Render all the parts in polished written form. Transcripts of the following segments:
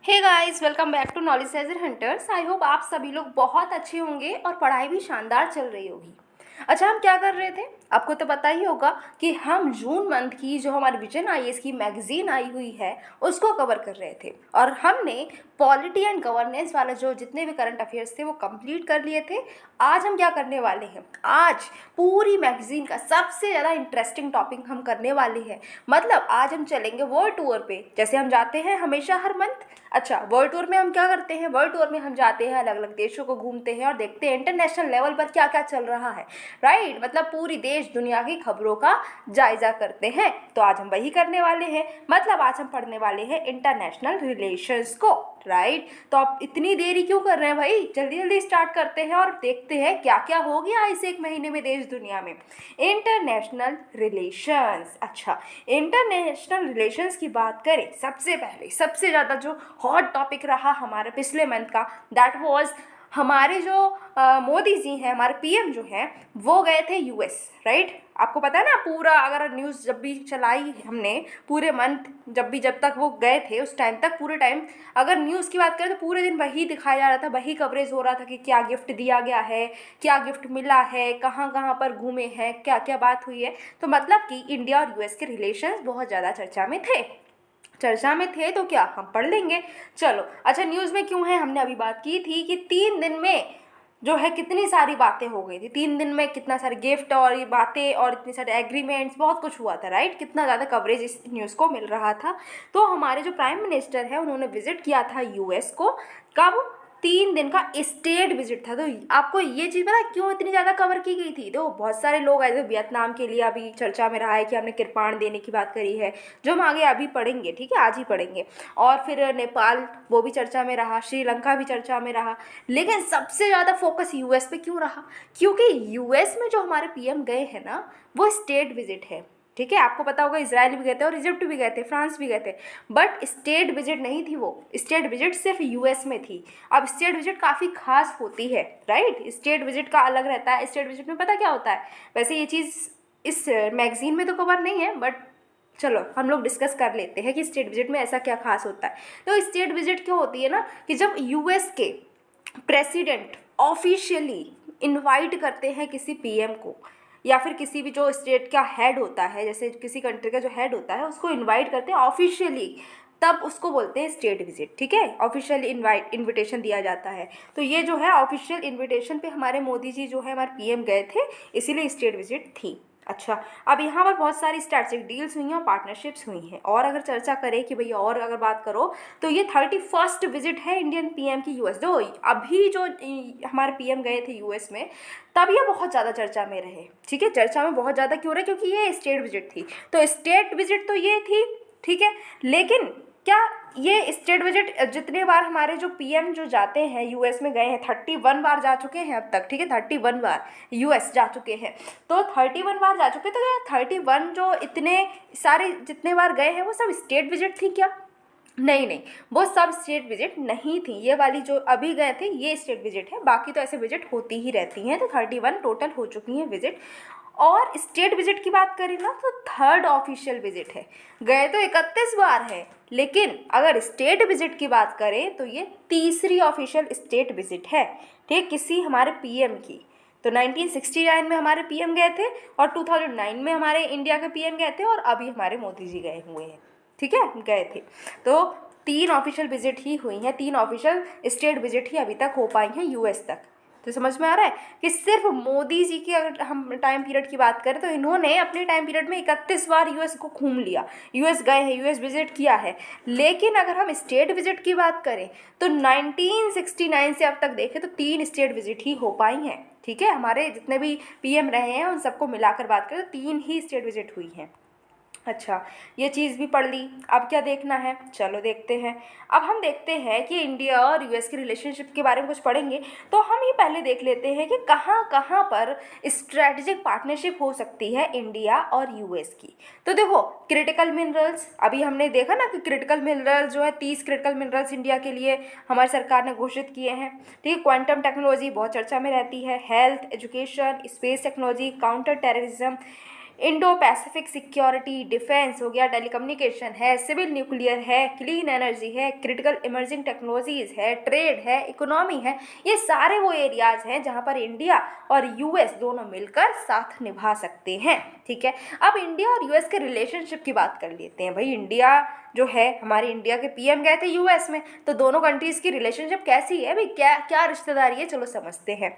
Hey guys, welcome back to knowledge treasure hunters. I hope आप सभी लोग बहुत अच्छे होंगे और पढ़ाई भी शानदार चल रही होगी। अच्छा, हम क्या कर रहे थे आपको तो पता ही होगा कि हम जून मंथ की जो हमारी विजन आईएएस की मैगजीन आई हुई है उसको कवर कर रहे थे और हमने पॉलिटी एंड गवर्नेंस वाले जो जितने भी करंट अफेयर्स थे वो कंप्लीट कर लिए थे। आज हम क्या करने वाले हैं, आज पूरी मैगजीन का सबसे ज़्यादा इंटरेस्टिंग टॉपिक हम करने वाले हैं। मतलब आज हम चलेंगे वर्ल्ड टूर पे, जैसे हम जाते हैं हमेशा हर मंथ। अच्छा, वर्ल्ड टूर में हम क्या करते हैं, वर्ल्ड टूर में हम जाते हैं, अलग अलग देशों को घूमते हैं और देखते हैं इंटरनेशनल लेवल पर क्या क्या चल रहा है। राइट, मतलब पूरी देश दुनिया की खबरों का जायजा करते हैं। तो आज हम वही करने वाले हैं, मतलब आज हम पढ़ने वाले हैं इंटरनेशनल रिलेशंस को। राइट, तो आप इतनी देरी क्यों कर रहे हैं भाई, जल्दी जल्दी स्टार्ट करते हैं और देखते हैं क्या क्या हो गया इस एक महीने में देश दुनिया में। International relations. अच्छा, इंटरनेशनल रिलेशंस की बात करें, सबसे पहले सबसे ज़्यादा जो हॉट टॉपिक रहा हमारे पिछले मंथ का, दैट वाज हमारे जो मोदी जी हैं, हमारे पीएम जो हैं, वो गए थे यूएस। राइट, आपको पता है ना, पूरा अगर न्यूज़ जब भी चलाई हमने पूरे मंथ, जब तक वो गए थे उस टाइम तक, पूरे टाइम अगर न्यूज़ की बात करें तो पूरे दिन वही दिखाया जा रहा था, वही कवरेज हो रहा था कि क्या गिफ्ट दिया गया है, क्या गिफ्ट मिला है, कहाँ कहाँ पर घूमे हैं, क्या क्या बात हुई है। तो मतलब कि इंडिया और यूएस के रिलेशंस बहुत ज़्यादा चर्चा में थे। तो क्या हम पढ़ लेंगे, चलो। अच्छा, न्यूज़ में क्यों है, हमने अभी बात की थी कि 3 दिन में जो है कितनी सारी बातें हो गई थी, 3 दिन में कितना सारे गिफ्ट और ये बातें और इतने सारे एग्रीमेंट्स, बहुत कुछ हुआ था। राइट, कितना ज़्यादा कवरेज इस न्यूज़ को मिल रहा था। तो हमारे जो प्राइम मिनिस्टर है उन्होंने विजिट किया था यूएस को। कब? 3 दिन का स्टेट विजिट था। तो आपको ये चीज़ पता क्यों इतनी ज़्यादा कवर की गई थी? तो बहुत सारे लोग आए थे, वियतनाम के लिए अभी चर्चा में रहा है कि हमने कृपाण देने की बात करी है, जो हम आगे अभी पढ़ेंगे, ठीक है, आज ही पढ़ेंगे। और फिर नेपाल, वो भी चर्चा में रहा, श्रीलंका भी चर्चा में रहा। लेकिन सबसे ज़्यादा फोकस यूएस पे क्यों रहा? क्योंकि यूएस में जो हमारे पीएम गए हैं ना, वो स्टेट विजिट है। ठीक है, आपको पता होगा इजराइल भी गए थे और इजिप्ट भी गए थे, फ्रांस भी गए थे, बट स्टेट विजिट नहीं थी। वो स्टेट विजिट सिर्फ यूएस में थी। अब स्टेट विजिट काफ़ी खास होती है। राइट, स्टेट विजिट का अलग रहता है। स्टेट विजिट में पता क्या होता है, वैसे ये चीज़ इस मैगजीन में तो कवर नहीं है, बट चलो हम लोग डिस्कस कर लेते हैं कि स्टेट विजिट में ऐसा क्या खास होता है। तो स्टेट विजिट क्यों होती है ना, कि जब यूएस के प्रेसिडेंट ऑफिशियली इनवाइट करते हैं किसी पीएम को, या फिर किसी भी जो स्टेट का हेड होता है, जैसे किसी कंट्री का जो हेड होता है उसको इनवाइट करते हैं ऑफिशियली, तब उसको बोलते हैं स्टेट विजिट। ठीक है, ऑफिशियल इनविटेशन दिया जाता है। तो ये जो है ऑफिशियल इनविटेशन पे हमारे मोदी जी जो है, हमारे पीएम गए थे, इसीलिए स्टेट विजिट थी। अच्छा, अब यहाँ पर बहुत सारी स्ट्रैटेजिक डील्स हुई हैं और पार्टनरशिप्स हुई हैं। और अगर चर्चा करें कि भैया और अगर बात करो, तो ये 31st विजिट है इंडियन पीएम की यूएस। जो अभी जो हमारे पीएम गए थे यूएस में, तब ये बहुत ज़्यादा चर्चा में रहे। ठीक है, चर्चा में बहुत ज़्यादा क्यों रहे, क्योंकि ये स्टेट विजिट थी। तो स्टेट विजिट तो ये थी, ठीक है, लेकिन क्या ये स्टेट विजिट जितने बार हमारे जो पीएम जो जाते हैं यूएस में गए हैं, 31 बार जा चुके हैं अब तक। ठीक है, 31 बार यूएस जा चुके हैं। तो 31 बार जा चुके, तो क्या 31 जो इतने सारे जितने बार गए हैं वो सब स्टेट विजिट थी क्या? नहीं नहीं, वो सब स्टेट विजिट नहीं थी। ये वाली जो अभी गए थे ये स्टेट विजिट है, बाकी तो ऐसे विजिट होती ही रहती हैं। तो 31 टोटल हो चुकी हैं विजिट। और स्टेट विजिट की बात करें ना, तो थर्ड ऑफिशियल विजिट है। गए तो 31 बार है, लेकिन अगर स्टेट विजिट की बात करें तो ये तीसरी ऑफिशियल स्टेट विजिट है, ठीक, किसी हमारे पीएम की। तो 1969 में हमारे पीएम गए थे और 2009 में हमारे इंडिया के पीएम गए थे और अभी हमारे मोदी जी गए हुए हैं। ठीक है, गए थे। तो 3 ऑफिशियल विजिट ही हुई हैं, 3 ऑफिशियल स्टेट विजिट ही अभी तक हो पाई हैं यूएस तक। तो समझ में आ रहा है कि सिर्फ मोदी जी की अगर हम टाइम पीरियड की बात करें, तो इन्होंने अपने टाइम पीरियड में 31 बार यूएस को घूम लिया, यूएस गए हैं, यूएस विजिट किया है। लेकिन अगर हम स्टेट विजिट की बात करें तो 1969 से अब तक देखें तो 3 स्टेट विजिट ही हो पाई हैं। ठीक है, हमारे जितने भी पीएम रहे हैं उन सबको मिलाकर बात करें तो 3 ही स्टेट विजिट हुई हैं। अच्छा, ये चीज़ भी पढ़ ली। अब क्या देखना है, चलो देखते हैं। अब हम देखते हैं कि इंडिया और यूएस की रिलेशनशिप के बारे में कुछ पढ़ेंगे, तो हम ये पहले देख लेते हैं कि कहाँ कहाँ पर स्ट्रैटेजिक पार्टनरशिप हो सकती है इंडिया और यूएस की। तो देखो, क्रिटिकल मिनरल्स, अभी हमने देखा ना कि क्रिटिकल मिनरल्स जो है 30 क्रिटिकल मिनरल्स इंडिया के लिए हमारी सरकार ने घोषित किए हैं। ठीक है, क्वांटम टेक्नोलॉजी बहुत चर्चा में रहती है, health, education, space technology, counter terrorism, Indo Pacific security, defence हो गया, टेलीकम्युनिकेशन है, सिविल न्यूक्लियर है, क्लीन एनर्जी है, क्रिटिकल इमर्जिंग टेक्नोलॉजीज़ है, ट्रेड है, इकोनॉमी है। ये सारे वो एरियाज़ हैं जहाँ पर इंडिया और यूएस दोनों मिलकर साथ निभा सकते हैं। ठीक है, अब इंडिया और यूएस के रिलेशनशिप की बात कर लेते हैं। भाई इंडिया जो है, हमारे इंडिया के पीएम गए थे यूएस में, तो दोनों कंट्रीज़ की रिलेशनशिप कैसी है भाई, क्या क्या रिश्तेदारी है, चलो समझते हैं।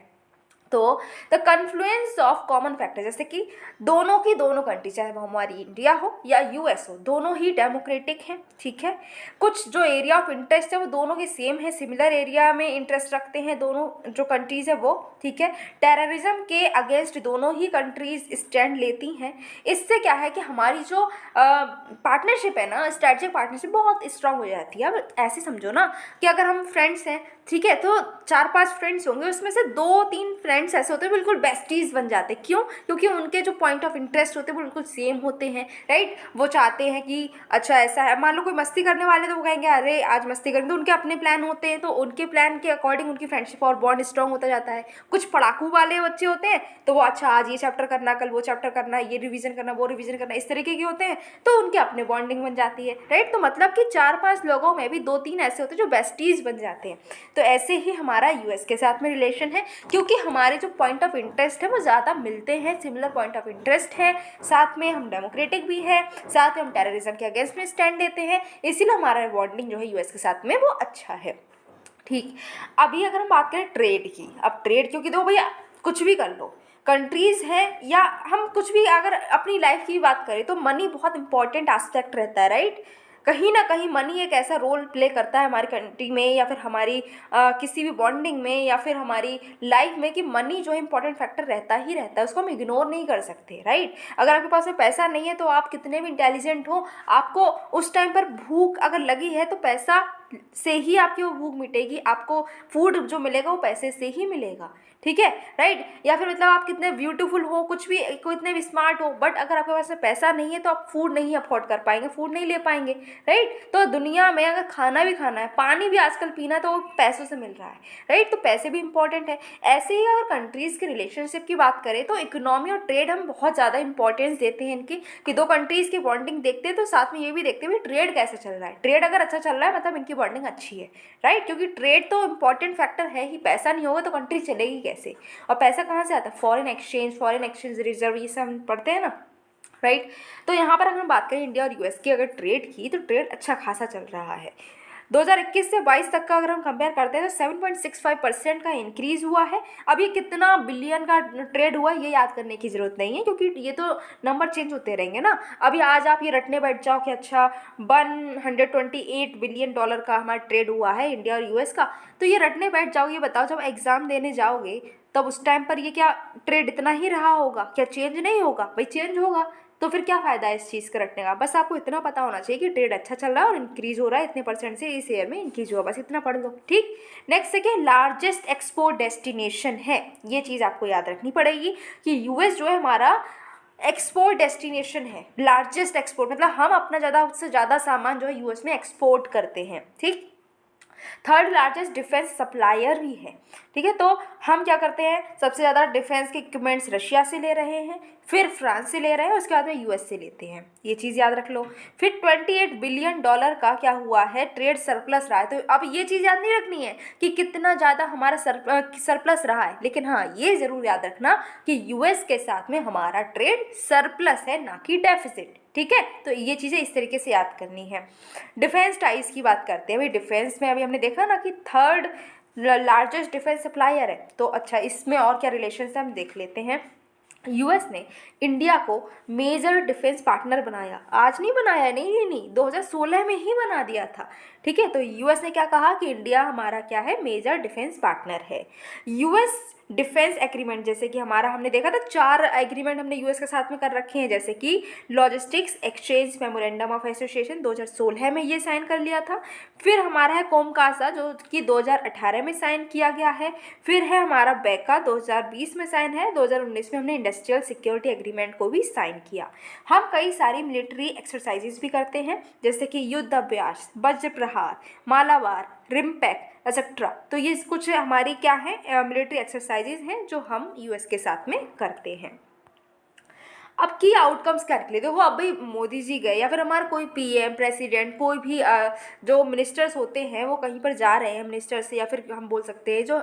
तो the confluence of common factor, जैसे कि दोनों की दोनों कंट्री, चाहे वो हमारी इंडिया हो या यूएस हो, दोनों ही डेमोक्रेटिक हैं। ठीक है, कुछ जो एरिया ऑफ इंटरेस्ट है वो दोनों के सेम है, सिमिलर एरिया में इंटरेस्ट रखते हैं दोनों जो कंट्रीज़ है वो। ठीक है, टेररिज्म के अगेंस्ट दोनों ही कंट्रीज स्टैंड लेती हैं। इससे क्या है कि हमारी जो पार्टनरशिप है ना, स्ट्रेटेजिक पार्टनरशिप बहुत स्ट्रांग हो जाती है। अब ऐसे समझो ना कि अगर हम फ्रेंड्स हैं, ठीक है, तो 4-5 फ्रेंड्स होंगे, उसमें से 2-3 फ्रेंड्स ऐसे होते हैं बिल्कुल बेस्टीज बन जाते हैं। क्यों? क्योंकि उनके जो पॉइंट ऑफ इंटरेस्ट होते हैं वो बिल्कुल सेम होते हैं, राइट। वो चाहते हैं कि अच्छा ऐसा है, मान लो कोई मस्ती करने वाले तो वो कहेंगे अरे आज मस्ती करेंगे, तो उनके अपने प्लान होते हैं, तो उनके प्लान के अकॉर्डिंग उनकी फ्रेंडशिप और बॉन्ड स्ट्रॉन्ग होता जाता है। कुछ पढ़ाकू वाले बच्चे होते हैं तो वो अच्छा आज ये चैप्टर करना, कल वो चैप्टर करना, ये रिवीजन करना, वो रिवीजन करना, इस तरीके के होते हैं, तो उनके अपने बॉन्डिंग बन जाती है, राइट। तो मतलब कि 4-5 लोगों में भी 2-3 ऐसे होते हैं जो बेस्टीज बन जाते हैं। तो ऐसे ही हमारा यूएस के साथ में रिलेशन है, क्योंकि हमारे जो पॉइंट ऑफ इंटरेस्ट है वो ज़्यादा मिलते हैं, सिमिलर पॉइंट ऑफ इंटरेस्ट है, साथ में हम डेमोक्रेटिक भी है, साथ में हम टेररिज्म के अगेंस्ट में स्टैंड लेते हैं, इसीलिए हमारा बॉन्डिंग जो है यूएस के साथ में वो अच्छा है। ठीक, अभी अगर हम बात करें ट्रेड की, अब ट्रेड क्योंकि दो भैया कुछ भी कर लो, कंट्रीज़ हैं या हम कुछ भी अगर अपनी लाइफ की बात करें तो मनी बहुत इंपॉर्टेंट एस्पेक्ट रहता है, राइट। कहीं ना कहीं मनी एक ऐसा रोल प्ले करता है हमारी कंट्री में या फिर हमारी किसी भी बॉन्डिंग में या फिर हमारी लाइफ में, कि मनी जो है इंपॉर्टेंट फैक्टर रहता ही रहता है, उसको हम इग्नोर नहीं कर सकते, राइट। अगर आपके पास में पैसा नहीं है तो आप कितने भी इंटेलिजेंट हो, आपको उस टाइम पर भूख अगर लगी है तो पैसा से ही आपकी वो भूख मिटेगी, आपको फूड जो मिलेगा वो पैसे से ही मिलेगा। ठीक है, राइट। या फिर मतलब आप कितने ब्यूटीफुल हो, कुछ भी, कितने भी स्मार्ट हो, बट अगर आपके पास में पैसा नहीं है तो आप फूड नहीं अफोर्ड कर पाएंगे, फूड नहीं ले पाएंगे, राइट। तो दुनिया में अगर खाना भी खाना है, पानी भी आजकल पीना है, तो वो पैसों से मिल रहा है, राइट। तो पैसे भी इंपॉर्टेंट है। ऐसे ही अगर कंट्रीज़ की रिलेशनशिप की बात करें तो इकोनॉमी और ट्रेड हम बहुत ज़्यादा इंपॉर्टेंस देते हैं इनकी, कि दो कंट्रीज़ की बॉन्डिंग देखते हैं तो साथ में ये भी देखते हैं ट्रेड कैसे चल रहा है। ट्रेड अगर अच्छा चल रहा है मतलब इनकी बॉन्डिंग अच्छी है, राइट, क्योंकि ट्रेड तो इंपॉर्टेंट फैक्टर है ही, पैसा नहीं होगा तो कंट्री चलेगी कैसे, और पैसा कहाँ से आता है, फॉरेन एक्सचेंज रिजर्व, ये सब हम पढ़ते हैं ना, राइट। तो यहाँ पर अगर हम बात करें इंडिया और यूएस की अगर ट्रेड की, तो ट्रेड अच्छा खासा चल रहा है। 2021 से 22 तक का अगर हम कंपेयर करते हैं तो 7.65% का इंक्रीज़ हुआ है। अब ये कितना बिलियन का ट्रेड हुआ ये याद करने की ज़रूरत नहीं है, क्योंकि ये तो नंबर चेंज होते रहेंगे ना। अभी आज आप ये रटने बैठ जाओ कि अच्छा 128 बिलियन डॉलर का हमारा ट्रेड हुआ है इंडिया और यूएस का, तो ये रटने बैठ जाओ, ये बताओ जब एग्ज़ाम देने जाओगे तब उस टाइम पर ये क्या ट्रेड इतना ही रहा होगा, क्या चेंज नहीं होगा? भाई चेंज होगा, तो फिर क्या फ़ायदा है इस चीज़ का रटने का। बस आपको इतना पता होना चाहिए कि ट्रेड अच्छा चल रहा है और इंक्रीज़ हो रहा है इतने % से, इस ईयर में इंक्रीज़ हुआ, बस इतना पढ़ लो, ठीक। नेक्स्ट है लार्जेस्ट एक्सपोर्ट डेस्टिनेशन है, ये चीज़ आपको याद रखनी पड़ेगी कि यूएस जो है हमारा एक्सपोर्ट डेस्टिनेशन है, लार्जेस्ट एक्सपोर्ट, मतलब हम अपना ज़्यादा से ज़्यादा सामान जो है यूएस में एक्सपोर्ट करते हैं, ठीक। थर्ड लार्जेस्ट डिफेंस सप्लायर भी है, ठीक है। तो हम क्या करते हैं, सबसे ज़्यादा डिफेंस के इक्विपमेंट्स रशिया से ले रहे हैं, फिर फ्रांस से ले रहे हैं, उसके बाद में यूएस से लेते हैं, ये चीज़ याद रख लो। फिर 28 बिलियन डॉलर का क्या हुआ है, ट्रेड सरप्लस रहा है। तो अब ये चीज़ याद नहीं रखनी है कि कितना ज़्यादा हमारा सरप्लस रहा है, लेकिन हाँ ये ज़रूर याद रखना कि यूएस के साथ में हमारा ट्रेड सरप्लस है, ना कि डेफिसिट, ठीक है। तो ये चीज़ें इस तरीके से याद करनी है। डिफेंस टाइज की बात करते हैं। भाई डिफेंस में अभी हमने देखा ना कि थर्ड लार्जेस्ट डिफेंस सप्लायर है, तो अच्छा इसमें और क्या रिलेशन है हम देख लेते हैं। यूएस ने इंडिया को मेजर डिफेंस पार्टनर बनाया, आज नहीं बनाया, नहीं 2016 में ही बना दिया था, ठीक है। तो यूएस ने क्या कहा कि इंडिया हमारा क्या है, मेजर डिफेंस पार्टनर है। यूएस डिफेंस एग्रीमेंट, जैसे कि हमारा हमने देखा था 4 एग्रीमेंट हमने यूएस के साथ में कर रखे हैं, जैसे कि logistics exchange memorandum of association 2016 में ये साइन कर लिया था। फिर हमारा है कोमकासा जो कि 2018 में साइन किया गया है। फिर है हमारा बेका 2020 में साइन है। 2019 में हमने इंडस्ट्रियल सिक्योरिटी एग्रीमेंट को भी साइन किया। हम कई सारी मिलिट्री एक्सरसाइजेज भी करते हैं, जैसे कि युद्ध अभ्यास, वज्र प्रहार, मालाबार, रिम्पैक एक्सेट्रा। तो ये कुछ हमारी क्या है, मिलिट्री एक्सरसाइजेज हैं जो हम यूएस के साथ में करते हैं। अब की आउटकम्स क्या निकले, देखो अब भाई मोदी जी गए या फिर हमारा कोई पीएम प्रेसिडेंट कोई भी जो मिनिस्टर्स होते हैं वो कहीं पर जा रहे हैं मिनिस्टर से, या फिर हम बोल सकते हैं जो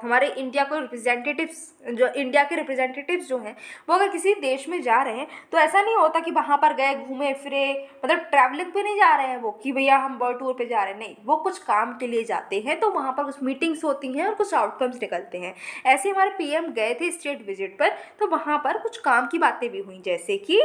हमारे इंडिया को रिप्रेजेंटेटिव्स, जो इंडिया के रिप्रेजेंटेटिव्स जो हैं वो अगर किसी देश में जा रहे हैं तो ऐसा नहीं होता कि वहाँ पर गए घूमे फिरे, मतलब ट्रैवलिंग पे नहीं जा रहे हैं वो कि भैया हम वर्ल्ड टूर पे जा रहे हैं, नहीं, वो कुछ काम के लिए जाते हैं, तो वहाँ पर कुछ मीटिंग्स होती हैं और कुछ आउटकम्स निकलते हैं। ऐसे हमारे पीएम गए थे स्टेट विजिट पर, तो वहाँ पर कुछ काम की बातें भी हुई, जैसे कि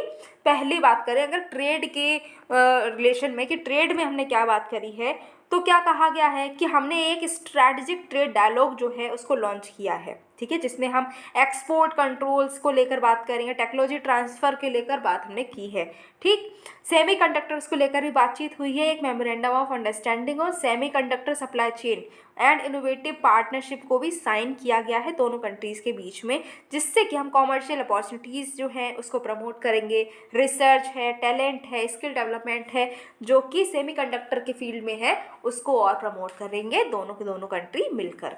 पहली बात करें अगर ट्रेड के रिलेशन में, कि ट्रेड में हमने क्या बात करी है, तो क्या कहा गया है कि हमने एक स्ट्रैटेजिक ट्रेड डायलॉग जो है उसको लॉन्च किया है, ठीक है, जिसमें हम एक्सपोर्ट कंट्रोल्स को लेकर बात करेंगे, टेक्नोलॉजी ट्रांसफ़र के लेकर बात हमने की है, ठीक। सेमीकंडक्टर्स को लेकर भी बातचीत हुई है, एक मेमोरेंडम ऑफ अंडरस्टैंडिंग और semiconductor supply chain and innovative partnership को भी साइन किया गया है दोनों कंट्रीज़ के बीच में, जिससे कि हम कॉमर्शियल अपॉर्चुनिटीज़ जो हैं उसको प्रमोट करेंगे, रिसर्च है, टैलेंट है, स्किल डेवलपमेंट है जो कि सेमीकंडक्टर के फील्ड में है उसको और प्रमोट करेंगे दोनों के दोनों कंट्री मिलकर।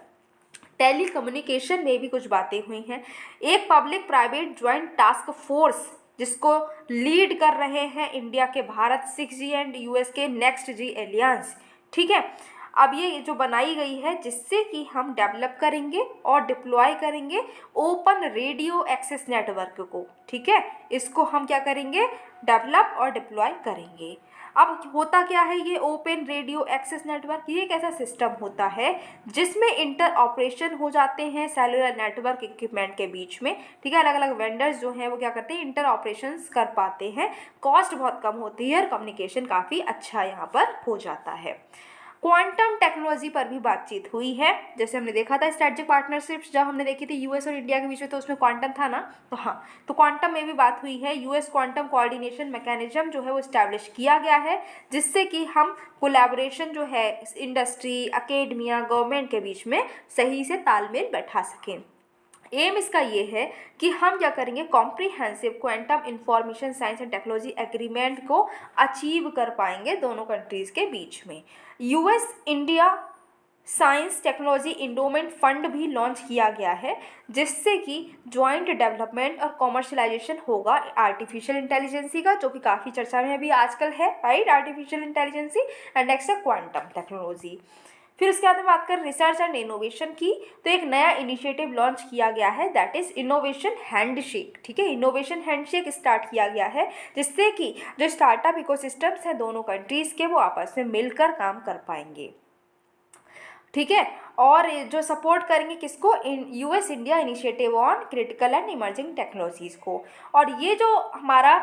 टेली कम्युनिकेशन में भी कुछ बातें हुई हैं, एक public private joint task force जिसको लीड कर रहे हैं इंडिया के भारत 6G एंड यूएस के नेक्स्ट जी एलियंस, ठीक है। अब ये जो बनाई गई है जिससे कि हम डेवलप करेंगे और डिप्लॉय करेंगे ओपन रेडियो एक्सेस नेटवर्क को, ठीक है, इसको हम क्या करेंगे, डेवलप और डिप्लॉय करेंगे। अब होता क्या है ये ओपन रेडियो एक्सेस नेटवर्क, ये एक ऐसा सिस्टम होता है जिसमें इंटर ऑपरेशन हो जाते हैं सेलुलर नेटवर्क इक्विपमेंट के बीच में, ठीक है, अलग अलग वेंडर्स जो हैं वो क्या करते हैं इंटर ऑपरेशंस कर पाते हैं, कॉस्ट बहुत कम होती है और कम्युनिकेशन काफ़ी अच्छा यहाँ पर हो जाता है। क्वांटम टेक्नोलॉजी पर भी बातचीत हुई है, जैसे हमने देखा था स्ट्रेटेजिक पार्टनरशिप्स जब हमने देखी थी यूएस और इंडिया के बीच में, तो उसमें क्वांटम था ना, तो हाँ, तो क्वांटम में भी बात हुई है, यूएस क्वांटम कोऑर्डिनेशन मैकेनिज्म जो है वो इस्टेब्लिश किया गया है जिससे कि हम कोलैबोरेशन जो है इंडस्ट्री, अकेडमिया, गवर्नमेंट के बीच में सही से तालमेल बैठा सकें। एम इसका ये है कि हम क्या करेंगे, comprehensive quantum information science and technology agreement को अचीव कर पाएंगे दोनों कंट्रीज़ के बीच में। US India science technology endowment fund भी लॉन्च किया गया है जिससे कि जॉइंट डेवलपमेंट और कॉमर्शलाइजेशन होगा आर्टिफिशियल इंटेलिजेंसी का, जो कि काफ़ी चर्चा में अभी आजकल है, right, artificial intelligence and next है क्वांटम टेक्नोलॉजी। फिर उसके बाद हम बात करें रिसर्च एंड इनोवेशन की, तो एक नया इनिशिएटिव लॉन्च किया गया है दैट इज़ इनोवेशन हैंडशेक, ठीक है, इनोवेशन हैंडशेक स्टार्ट किया गया है जिससे कि जो स्टार्टअप इकोसिस्टम्स हैं दोनों कंट्रीज़ के वो आपस में मिलकर काम कर पाएंगे, ठीक है, और जो सपोर्ट करेंगे किसको, US India initiative on critical and emerging technologies को। और ये जो हमारा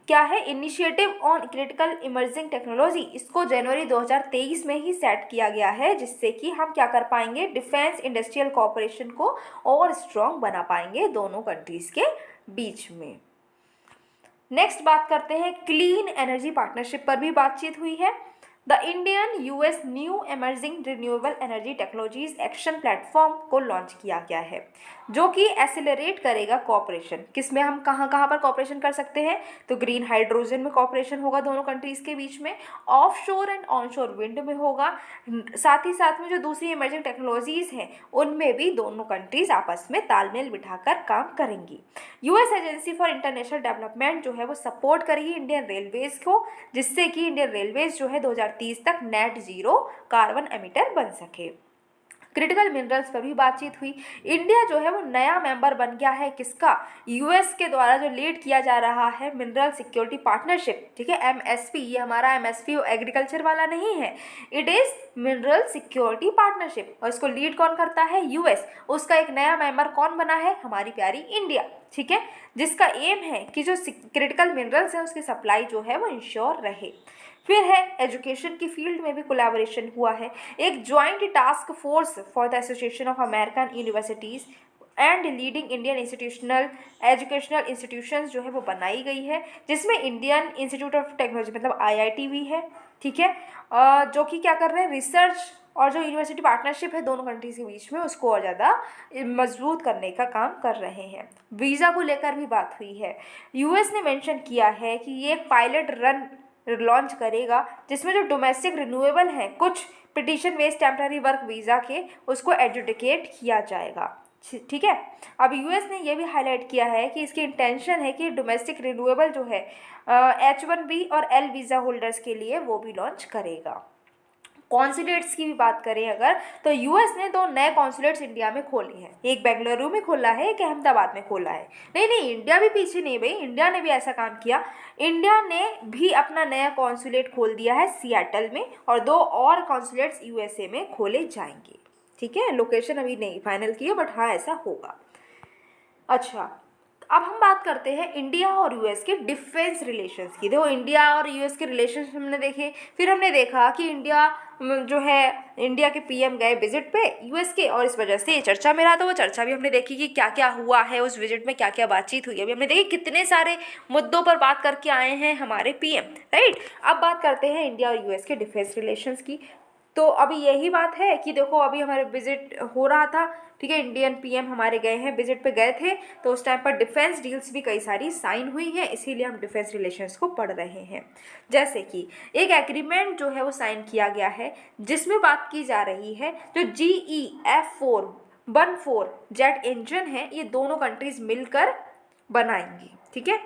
क्या है initiative on critical emerging technology, इसको जनवरी 2023 में ही सेट किया गया है जिससे कि हम क्या कर पाएंगे, डिफेंस इंडस्ट्रियल कॉपरेशन को और स्ट्रॉन्ग बना पाएंगे दोनों कंट्रीज़ के बीच में। नेक्स्ट बात करते हैं क्लीन एनर्जी पार्टनरशिप पर भी बातचीत हुई है। The Indian US new emerging renewable energy technologies action platform को लॉन्च किया गया है जो कि एसिलरेट करेगा कॉपरेशन, किसमें हम कहाँ कहाँ पर कॉपरेशन कर सकते हैं, तो ग्रीन हाइड्रोजन में कॉपरेशन होगा दोनों कंट्रीज़ के बीच में, ऑफ शोर एंड ऑन शोर विंड में होगा, साथ ही साथ में जो दूसरी इमर्जिंग टेक्नोलॉजीज़ हैं उनमें भी दोनों कंट्रीज़ आपस में तालमेल बिठाकर काम करेंगी। US agency for international development जो है वो सपोर्ट करेगी इंडियन रेलवेज़ को जिससे कि इंडियन रेलवेज़ जो है 2030 तक नेट जीरो कार्बन एमिटर बन सके। क्रिटिकल मिनरल्स पर भी बातचीत हुई, इंडिया जो है वो नया मेंबर बन गया है किसका, यूएस के द्वारा जो लीड किया जा रहा है मिनरल सिक्योरिटी पार्टनरशिप, ठीक है, एमएसपी, ये हमारा एमएसपी एग्रीकल्चर वाला नहीं है, it is mineral security partnership, और इसको लीड कौन करता है, यूएस, उसका एक नया मेंबर कौन बना है, हमारी प्यारी इंडिया, ठीक है, जिसका एम है कि जो क्रिटिकल मिनरल्स हैं उसकी सप्लाई जो है वो इंश्योर रहे। फिर है एजुकेशन की फील्ड में भी कोलैबोरेशन हुआ है, एक joint task force for the association of American universities and leading Indian educational institutions जो है वो बनाई गई है जिसमें इंडियन इंस्टीट्यूट ऑफ टेक्नोलॉजी मतलब आईआईटी भी है, ठीक है, जो कि क्या कर रहे हैं, रिसर्च और जो यूनिवर्सिटी पार्टनरशिप है दोनों कंट्रीज के बीच में उसको और ज़्यादा मजबूत करने का काम कर रहे हैं। वीज़ा को लेकर भी बात हुई है, यूएस ने मेंशन किया है कि ये एक पायलट रन लॉन्च करेगा जिसमें जो डोमेस्टिक रिन्यूएबल हैं कुछ petition based temporary work visa के उसको एडजुडिकेट किया जाएगा, ठीक है। अब यूएस ने ये भी हाईलाइट किया है कि इसकी इंटेंशन है कि डोमेस्टिक रिन्यूएबल जो है H1B और L वीज़ा होल्डर्स के लिए वो भी लॉन्च करेगा। कॉन्सुलेट्स की भी बात करें अगर, तो यूएस ने 2 नए कॉन्सुलेट्स इंडिया में खोले हैं। एक बेंगलुरु में खोला है, एक अहमदाबाद में खोला है। नहीं नहीं, इंडिया भी पीछे नहीं भाई, इंडिया ने भी ऐसा काम किया। इंडिया ने भी अपना नया कॉन्सुलेट खोल दिया है सियाटल में, और 2 और कॉन्सुलेट्स यूएसए में खोले जाएंगे। ठीक है, लोकेशन अभी नहीं फाइनल की है, बट हाँ ऐसा होगा। अच्छा, अब हम बात करते हैं इंडिया और यूएस के डिफेंस रिलेशंस की। देखो, इंडिया और यूएस के रिलेशंस हमने देखे, फिर हमने देखा कि इंडिया जो है, इंडिया के पीएम गए विजिट पे यूएस के, और इस वजह से ये चर्चा में रहा। तो वो चर्चा भी हमने देखी कि क्या क्या हुआ है उस विजिट में, क्या क्या बातचीत हुई है। अभी हमने देखी कितने सारे मुद्दों पर बात करके आए हैं हमारे पीएम, राइट। अब बात करते हैं इंडिया और यूएस के डिफेंस रिलेशंस की। तो अभी यही बात है कि देखो, अभी हमारे विजिट हो रहा था, ठीक है, इंडियन पीएम हमारे गए हैं, विजिट पे गए थे, तो उस टाइम पर डिफेंस डील्स भी कई सारी साइन हुई हैं, इसीलिए हम डिफेंस रिलेशंस को पढ़ रहे हैं। जैसे कि एक एग्रीमेंट जो है वो साइन किया गया है, जिसमें बात की जा रही है जो GE-F414 जेट इंजन है, ये दोनों कंट्रीज मिलकर बनाएंगी। ठीक है,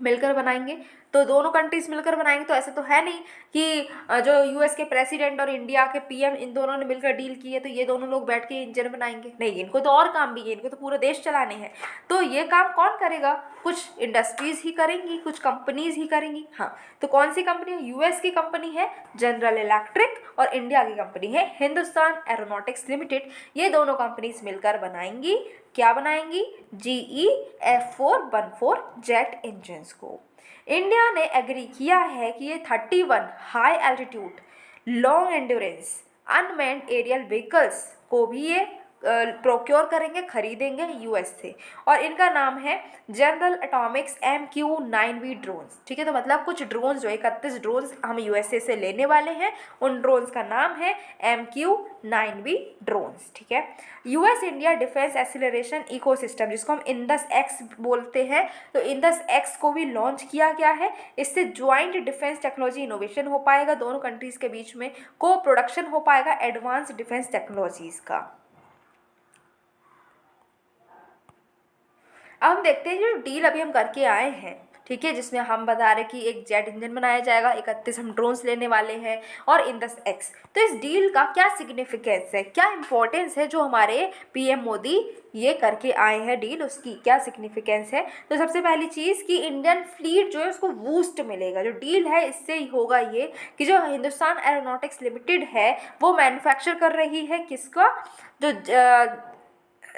मिलकर बनाएंगे। तो दोनों कंट्रीज मिलकर बनाएंगे, तो ऐसा तो है नहीं कि जो यूएस के प्रेसिडेंट और इंडिया के पीएम इन दोनों ने मिलकर डील की है तो ये दोनों लोग बैठ के इंजन बनाएंगे। नहीं, इनको तो और काम भी है, इनको तो पूरा देश चलाने हैं। तो ये काम कौन करेगा? कुछ इंडस्ट्रीज ही करेंगी, कुछ कंपनीज ही करेंगी। हाँ, तो कौन सी कंपनी है? यूएस की कंपनी है जनरल इलेक्ट्रिक, और इंडिया की कंपनी है हिंदुस्तान एरोनॉटिक्स लिमिटेड। ये दोनों कंपनीज मिलकर बनाएंगी, क्या बनाएंगी? GE-F414 जेट इंजन्स को। इंडिया ने एग्री किया है कि ये 31 high altitude long endurance unmanned aerial vehicles को भी ये प्रोक्योर करेंगे, खरीदेंगे यूएस से, और इनका नाम है जनरल एटॉमिक्स MQ-9V ड्रोन्स। ठीक है, तो मतलब कुछ ड्रोन्स जो 31 ड्रोन्स हम यूएसए से लेने वाले हैं, उन ड्रोन्स का नाम है MQ-9V ड्रोन्स। ठीक है, US India defence acceleration ecosystem, जिसको हम इंडस एक्स बोलते हैं, तो इंडस एक्स को भी लॉन्च किया गया है। इससे ज्वाइंट डिफेंस टेक्नोलॉजी इनोवेशन हो पाएगा, दोनों कंट्रीज के बीच में को प्रोडक्शन हो पाएगा एडवांस डिफेंस टेक्नोलॉजीज का। अब हम देखते हैं जो डील अभी हम करके आए हैं, ठीक है, जिसमें हम बता रहे कि एक जेट इंजन बनाया जाएगा, 31 हम ड्रोन्स लेने वाले हैं, और इंडस एक्स। तो इस डील का क्या सिग्निफिकेंस है, क्या इंपॉर्टेंस है, जो हमारे पीएम मोदी ये करके आए हैं डील, उसकी क्या सिग्निफिकेंस है? तो सबसे पहली चीज़ कि इंडियन फ्लीट जो है उसको बूस्ट मिलेगा। जो डील है इससे होगा ये कि जो हिंदुस्तान एरोनॉटिक्स लिमिटेड है वो मैन्युफैक्चर कर रही है किसका? जो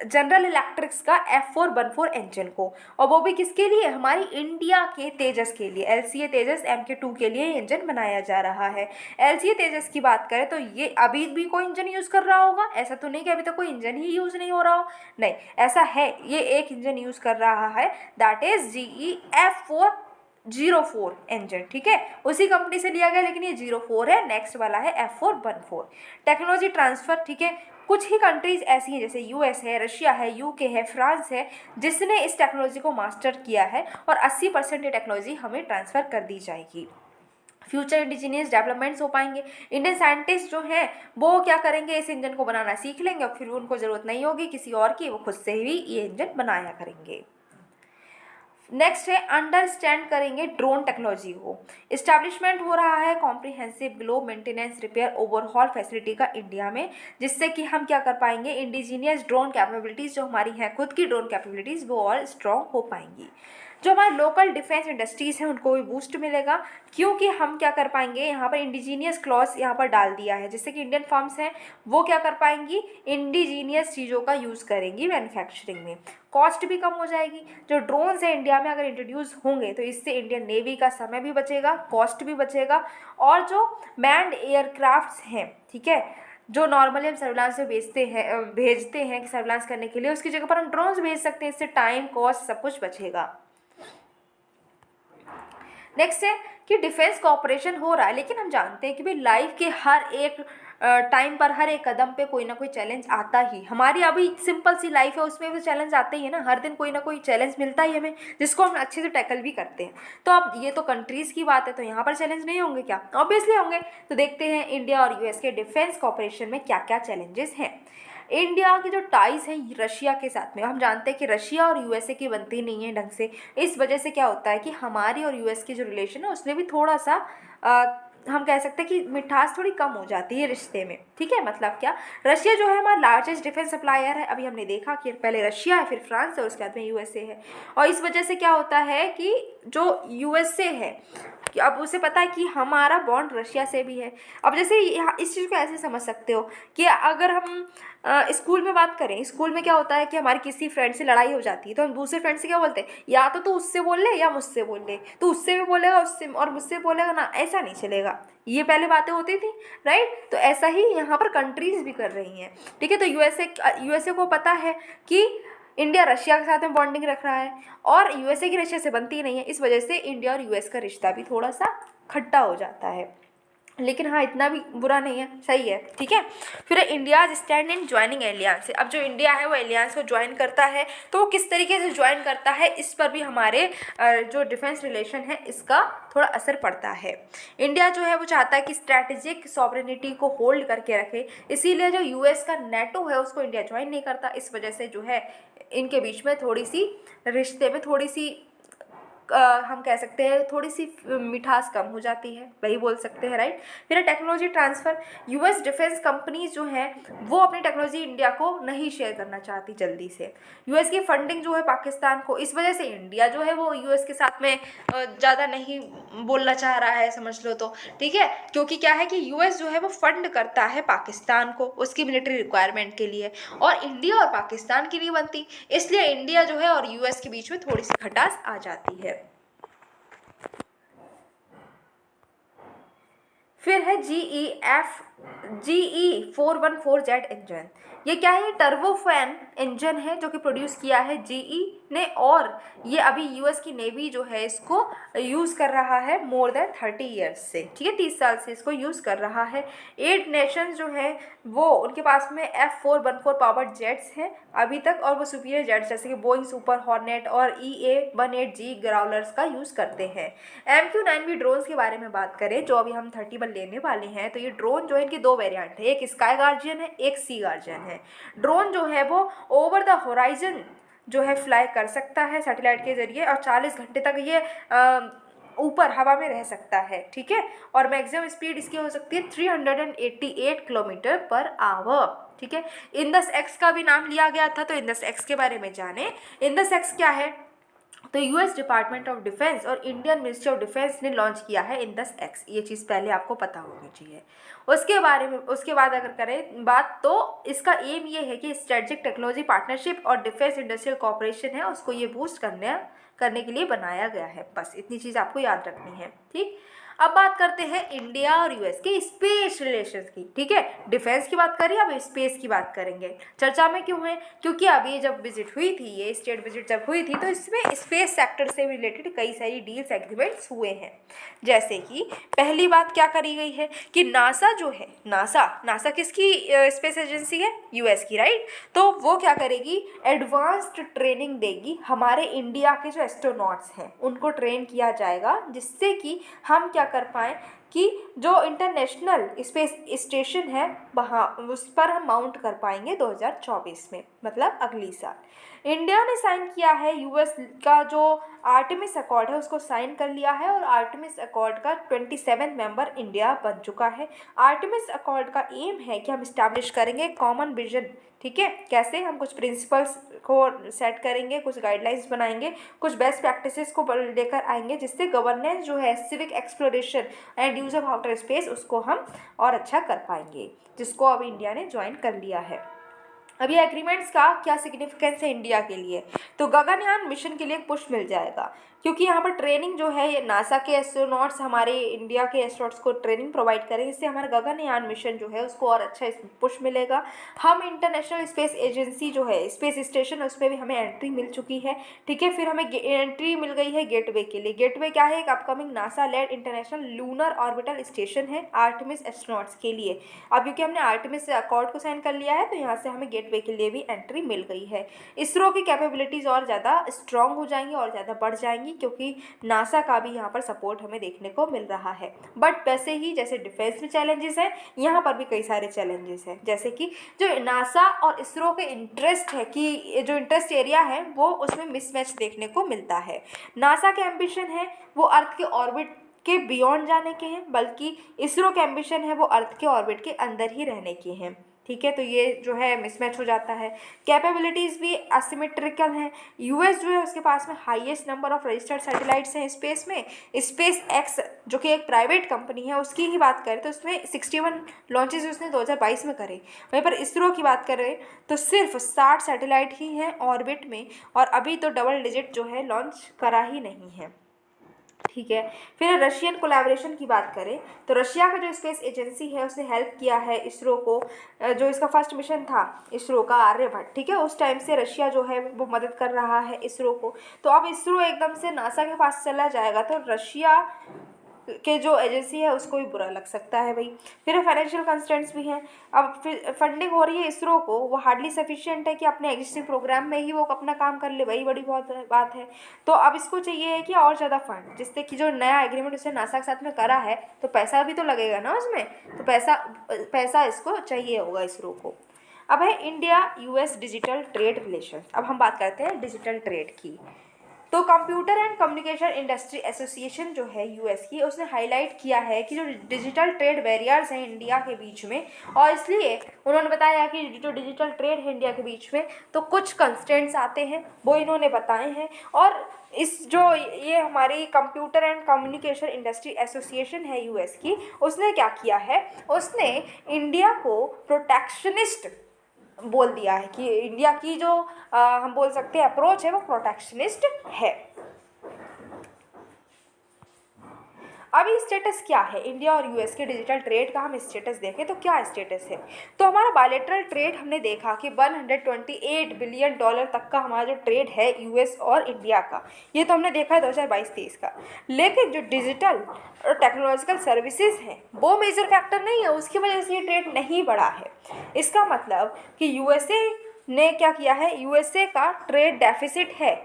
जनरल इलेक्ट्रिक्स का F414 इंजन को, और वो भी किसके लिए? हमारी इंडिया के तेजस के लिए, LCA तेजस MK2 के लिए इंजन बनाया जा रहा है। LCA तेजस की बात करें तो ये अभी भी कोई इंजन यूज़ कर रहा होगा, ऐसा तो नहीं कि अभी तक कोई इंजन ही यूज़ नहीं हो रहा हो, नहीं, ऐसा है, ये एक इंजन यूज़ कर रहा है, दैट इज GE-F404 इंजन। ठीक है, उसी कंपनी से लिया गया, लेकिन ये 04 है, नेक्स्ट वाला है F414। टेक्नोलॉजी ट्रांसफ़र, ठीक है, कुछ ही कंट्रीज ऐसी हैं जैसे यूएस है, रशिया है, यूके है, फ्रांस है, जिसने इस टेक्नोलॉजी को मास्टर किया है, और 80% ये टेक्नोलॉजी हमें ट्रांसफ़र कर दी जाएगी। फ्यूचर इंडिजीनियस डेवलपमेंट्स हो पाएंगे। इंडियन साइंटिस्ट जो हैं वो क्या करेंगे? इस इंजन को बनाना सीख लेंगे, और फिर उनको ज़रूरत नहीं होगी किसी और की, वो खुद से ही ये इंजन बनाया करेंगे। नेक्स्ट है अंडरस्टैंड करेंगे ड्रोन टेक्नोलॉजी को। इस्टेब्लिशमेंट हो रहा है comprehensive globe maintenance repair overhaul facility का इंडिया में, जिससे कि हम क्या कर पाएंगे? इंडिजीनियस ड्रोन कैपेबिलिटीज़ जो हमारी हैं खुद की ड्रोन कैपेबिलिटीज़ वो और स्ट्रॉन्ग हो पाएंगी। जो हमारे लोकल डिफेंस इंडस्ट्रीज़ हैं उनको भी बूस्ट मिलेगा, क्योंकि हम क्या कर पाएंगे? यहाँ पर इंडिजीनियस क्लॉज यहाँ पर डाल दिया है, जिससे कि इंडियन फर्म्स हैं वो क्या कर पाएंगी? इंडिजीनियस चीज़ों का यूज़ करेंगी मैन्युफैक्चरिंग में, कॉस्ट भी कम हो जाएगी। जो ड्रोन्स हैं इंडिया में अगर इंट्रोड्यूस होंगे तो इससे इंडियन नेवी का समय भी बचेगा, कॉस्ट भी बचेगा, और जो मैन्ड एयरक्राफ्ट्स हैं, ठीक है, जो नॉर्मली हम सर्विलांस में भेजते हैं कि सर्विलांस करने के लिए, उसकी जगह पर हम ड्रोन्स भेज सकते हैं, इससे टाइम, कॉस्ट सब कुछ बचेगा। नेक्स्ट है कि डिफेंस कॉपरेशन हो रहा है, लेकिन हम जानते हैं कि भाई लाइफ के हर एक टाइम पर, हर एक कदम पे कोई ना कोई चैलेंज आता ही। हमारी अभी सिंपल सी लाइफ है, उसमें भी चैलेंज आते ही है ना, हर दिन कोई ना कोई चैलेंज मिलता ही हमें, जिसको हम अच्छे से टैकल भी करते हैं। तो अब ये तो कंट्रीज़ की बात है, तो यहाँ पर चैलेंज नहीं होंगे क्या? ऑब्वियसली होंगे। तो देखते हैं इंडिया और यूएस के डिफेंस कॉपरेशन में क्या क्या चैलेंजेस हैं। इंडिया की जो टाइज है रशिया के साथ में, हम जानते हैं कि रशिया और यूएसए की बनती नहीं है ढंग से। इस वजह से क्या होता है कि हमारी और यूएस की जो रिलेशन है उसमें भी थोड़ा सा हम कह सकते हैं कि मिठास थोड़ी कम हो जाती है रिश्ते में। ठीक है, मतलब क्या, रशिया जो है हमारा लार्जेस्ट डिफेंस सप्लायर है। अभी हमने देखा कि पहले रशिया है, फिर फ्रांस है, उसके बाद में यूएसए है। और इस वजह से क्या होता है कि जो यूएसए है कि अब उसे पता है कि हमारा बॉन्ड रशिया से भी है। अब जैसे यहाँ इस चीज़ को ऐसे समझ सकते हो कि अगर हम स्कूल में बात करें, स्कूल में क्या होता है कि हमारी किसी फ्रेंड से लड़ाई हो जाती है तो हम दूसरे फ्रेंड से क्या बोलते हैं, या तो तू उससे बोल ले या मुझसे बोल ले। तू उससे भी बोलेगा उससे और मुझसे बोलेगा ना, ऐसा नहीं चलेगा। ये पहले बातें होती थी, राइट। तो ऐसा ही यहाँ पर कंट्रीज भी कर रही हैं। ठीक है, तो यूएसए को पता है कि इंडिया रशिया के साथ में बॉन्डिंग रख रहा है और यूएसए की रशिया से बनती नहीं है। इस वजह से इंडिया और यूएस का रिश्ता भी थोड़ा सा खट्टा हो जाता है, लेकिन हाँ इतना भी बुरा नहीं है, सही है। ठीक है, फिर India stand in joining aliens. अब जो इंडिया है वो एलियंस को ज्वाइन करता है, तो वो किस तरीके से ज्वाइन करता है इस पर भी हमारे जो डिफेंस रिलेशन है इसका थोड़ा असर पड़ता है। इंडिया जो है वो चाहता है कि स्ट्रैटेजिक सॉवरेनिटी को होल्ड करके रखे, इसीलिए जो यूएस का नेटो है उसको इंडिया ज्वाइन नहीं करता। इस वजह से जो है इनके बीच में थोड़ी सी रिश्ते में थोड़ी सी हम कह सकते हैं थोड़ी सी मिठास कम हो जाती है, वही बोल सकते हैं, राइट। फिर technology transfer. US defence companies जो हैं वो अपनी टेक्नोलॉजी इंडिया को नहीं शेयर करना चाहती जल्दी से। यूएस की फंडिंग जो है पाकिस्तान को, इस वजह से इंडिया जो है वो यूएस के साथ में ज़्यादा नहीं बोलना चाह रहा है, समझ लो तो। ठीक है, क्योंकि क्या है कि यूएस जो है वो फंड करता है पाकिस्तान को उसकी मिलिट्री रिक्वायरमेंट के लिए, और इंडिया और पाकिस्तान की नहीं बनती, इसलिए इंडिया जो है और यूएस के बीच में थोड़ी सी खटास आ जाती है। फिर है GE414 इंजन। ये क्या है, टर्बोफैन इंजन है जो कि प्रोड्यूस किया है जीई ने, और ये अभी यूएस की नेवी जो है इसको यूज़ कर रहा है मोर देन 30 ईयर्स से। ठीक है, 30 साल से इसको यूज़ कर रहा है। 8 नेशंस जो हैं वो उनके पास में F414 पावर्ड जेट्स हैं अभी तक, और वो सुपीरियर जेट्स जैसे कि बोइंग सुपर हॉर्नेट और EA-18G ग्राउलर्स का यूज़ करते हैं। MQ-9 ड्रोन्स के बारे में बात करें जो अभी हम 31 लेने वाले हैं, तो ये ड्रोन जो है इनकी दो वेरिएंट है, एक स्काई गार्जियन है, एक सी गार्जियन है। ड्रोन जो है वो ओवर द होराइजन जो है फ्लाई कर सकता है सैटेलाइट के जरिए, और 40 घंटे तक ये ऊपर हवा में रह सकता है। ठीक है, और मैक्सिमम स्पीड इसकी हो सकती है 388 किलोमीटर पर आवर। ठीक है, इंदस एक्स का भी नाम लिया गया था, तो इंदस एक्स के बारे में जाने। इंदस एक्स क्या है, तो यूएस डिपार्टमेंट ऑफ डिफेंस और इंडियन मिनिस्ट्री ऑफ डिफेंस ने लॉन्च किया है इंदस एक्स। ये चीज़ पहले आपको पता होनी चाहिए। उसके बारे में उसके बाद अगर करें बात, तो इसका एम ये है कि स्ट्रेटेजिक टेक्नोलॉजी पार्टनरशिप और डिफेंस इंडस्ट्रियल कॉपरेशन है उसको ये बूस्ट करने के लिए बनाया गया है। बस इतनी चीज़ आपको याद रखनी है। ठीक, अब बात करते हैं इंडिया और यूएस के स्पेस रिलेशंस की। ठीक है, डिफेंस की बात करिए, अब स्पेस की बात करेंगे। चर्चा में क्यों है, क्योंकि अभी जब विजिट हुई थी, ये स्टेट विजिट जब हुई थी, तो इसमें स्पेस सेक्टर से रिलेटेड कई सारी डील्स एग्रीमेंट्स हुए हैं। जैसे कि पहली बात क्या करी गई है कि नासा जो है, नासा किसकी स्पेस एजेंसी है, यूएस की, राइट। तो वो क्या करेगी, एडवांस्ड ट्रेनिंग देगी हमारे इंडिया के जो एस्ट्रोनॉट्स हैं उनको ट्रेन किया जाएगा, जिससे कि हम क्या कर पाएँ कि जो इंटरनेशनल स्पेस स्टेशन है वहाँ उस पर हम माउंट कर पाएंगे 2024 में, मतलब अगली साल। इंडिया ने साइन किया है यूएस का जो आर्टेमिस अकॉर्ड है उसको साइन कर लिया है, और आर्टेमिस अकॉर्ड का 27 मेंबर इंडिया बन चुका है। आर्टेमिस अकॉर्ड का एम है कि हम इस्टेब्लिश करेंगे कॉमन विजन। ठीक है, कैसे, हम कुछ प्रिंसिपल्स को सेट करेंगे, कुछ गाइडलाइंस बनाएंगे, कुछ बेस्ट प्रैक्टिसेस को लेकर आएंगे, जिससे गवर्नेंस जो है civic exploration and use of outer space उसको हम और अच्छा कर पाएंगे, जिसको अब इंडिया ने ज्वाइन कर लिया है। अब ये एग्रीमेंट्स का क्या सिग्निफिकेंस है इंडिया के लिए, तो गगनयान मिशन के लिए पुश मिल जाएगा, क्योंकि यहाँ पर ट्रेनिंग जो है ये नासा के एस्ट्रोनॉट्स हमारे इंडिया के एस्ट्रोनॉट्स को ट्रेनिंग प्रोवाइड करेंगे, इससे हमारा गगनयान मिशन जो है उसको और अच्छा पुश मिलेगा। हम इंटरनेशनल स्पेस एजेंसी जो है स्पेस स्टेशन उसमें भी हमें एंट्री मिल चुकी है। ठीक है, फिर हमें एंट्री मिल गई है गेटवे के लिए। गेटवे क्या है, एक upcoming NASA led international lunar orbital station है आर्टेमिस एस्ट्रोनॉट्स के लिए। अब क्योंकि हमने आर्टेमिस अकॉर्ड को साइन कर लिया है, तो यहाँ से हमें गेटवे गेटवे के लिए भी एंट्री मिल गई है। इसरो की कैपेबिलिटीज़ और ज़्यादा स्ट्रॉन्ग हो जाएंगी और ज़्यादा बढ़ जाएंगी, क्योंकि नासा का भी यहाँ पर सपोर्ट हमें देखने को मिल रहा है। बट वैसे ही जैसे डिफेंस में चैलेंजेस हैं, यहाँ पर भी कई सारे चैलेंजेस हैं, जैसे कि जो नासा और इसरो के इंटरेस्ट है कि जो इंटरेस्ट एरिया है वो उसमें मिसमैच देखने को मिलता है। नासा के एम्बिशन है वो अर्थ के ऑर्बिट के बियॉन्ड जाने के हैं, बल्कि इसरो के एम्बिशन है वो अर्थ के ऑर्बिट के अंदर ही रहने के हैं। ठीक है, तो ये जो है मिसमैच हो जाता है। कैपेबिलिटीज़ भी असिमेट्रिकल हैं। यूएस जो है उसके पास में highest number of registered satellites हैं स्पेस में। स्पेस एक्स जो कि एक प्राइवेट कंपनी है उसकी ही बात करें तो उसमें 61 लॉन्चेस उसने 2022 में करे। वहीं पर इसरो की बात करें तो सिर्फ 60 सैटेलाइट ही हैं ऑर्बिट में, और अभी तो डबल डिजिट जो है लॉन्च करा ही नहीं है। ठीक है, फिर रशियन कोलैबोरेशन की बात करें तो रशिया का जो स्पेस एजेंसी है उसने हेल्प किया है इसरो को। जो इसका फर्स्ट मिशन था इसरो का आर्यभट्ट, ठीक है, उस टाइम से रशिया जो है वो मदद कर रहा है इसरो को। तो अब इसरो एकदम से नासा के पास चला जाएगा तो रशिया के जो एजेंसी है उसको भी बुरा लग सकता है भाई। फिर फाइनेंशियल कंस्ट्रेंट्स भी हैं। अब फिर फंडिंग हो रही है इसरो को, वो हार्डली सफिशिएंट है कि अपने एग्जिस्टिंग प्रोग्राम में ही वो अपना काम कर ले, वही बड़ी बहुत बात है। तो अब इसको चाहिए है कि और ज़्यादा फंड, जिससे कि जो नया एग्रीमेंट उसने नासा के साथ में करा है तो पैसा भी तो लगेगा ना उसमें, तो पैसा इसको चाहिए होगा इसरो को। अब है India US digital trade relation. अब हम बात करते हैं डिजिटल ट्रेड की। तो computer and communication industry association जो है यूएस की, उसने हाईलाइट किया है कि जो डिजिटल ट्रेड बैरियर्स हैं इंडिया के बीच में, और इसलिए उन्होंने बताया कि जो डिजिटल ट्रेड है इंडिया के बीच में तो कुछ कंस्ट्रेंट्स आते हैं वो इन्होंने बताए हैं। और इस जो ये हमारी computer and communication industry association है यूएस की, उसने क्या किया है, उसने इंडिया को प्रोटेक्शनिस्ट बोल दिया है कि इंडिया की जो हम बोल सकते हैं अप्रोच है वो प्रोटेक्शनिस्ट है। अभी स्टेटस क्या है इंडिया और यूएस के डिजिटल ट्रेड का, हम स्टेटस देखें तो क्या स्टेटस है। तो हमारा बायलैटरल ट्रेड हमने देखा कि 128 बिलियन डॉलर तक का हमारा जो ट्रेड है यूएस और इंडिया का, ये तो हमने देखा है 2022-23 का। लेकिन जो डिजिटल और टेक्नोलॉजिकल सर्विसेज हैं वो मेजर फैक्टर नहीं है, उसकी वजह से ये ट्रेड नहीं बढ़ा है। इसका मतलब कि यूएसए ने क्या किया है, यूएसए का ट्रेड डेफिसिट है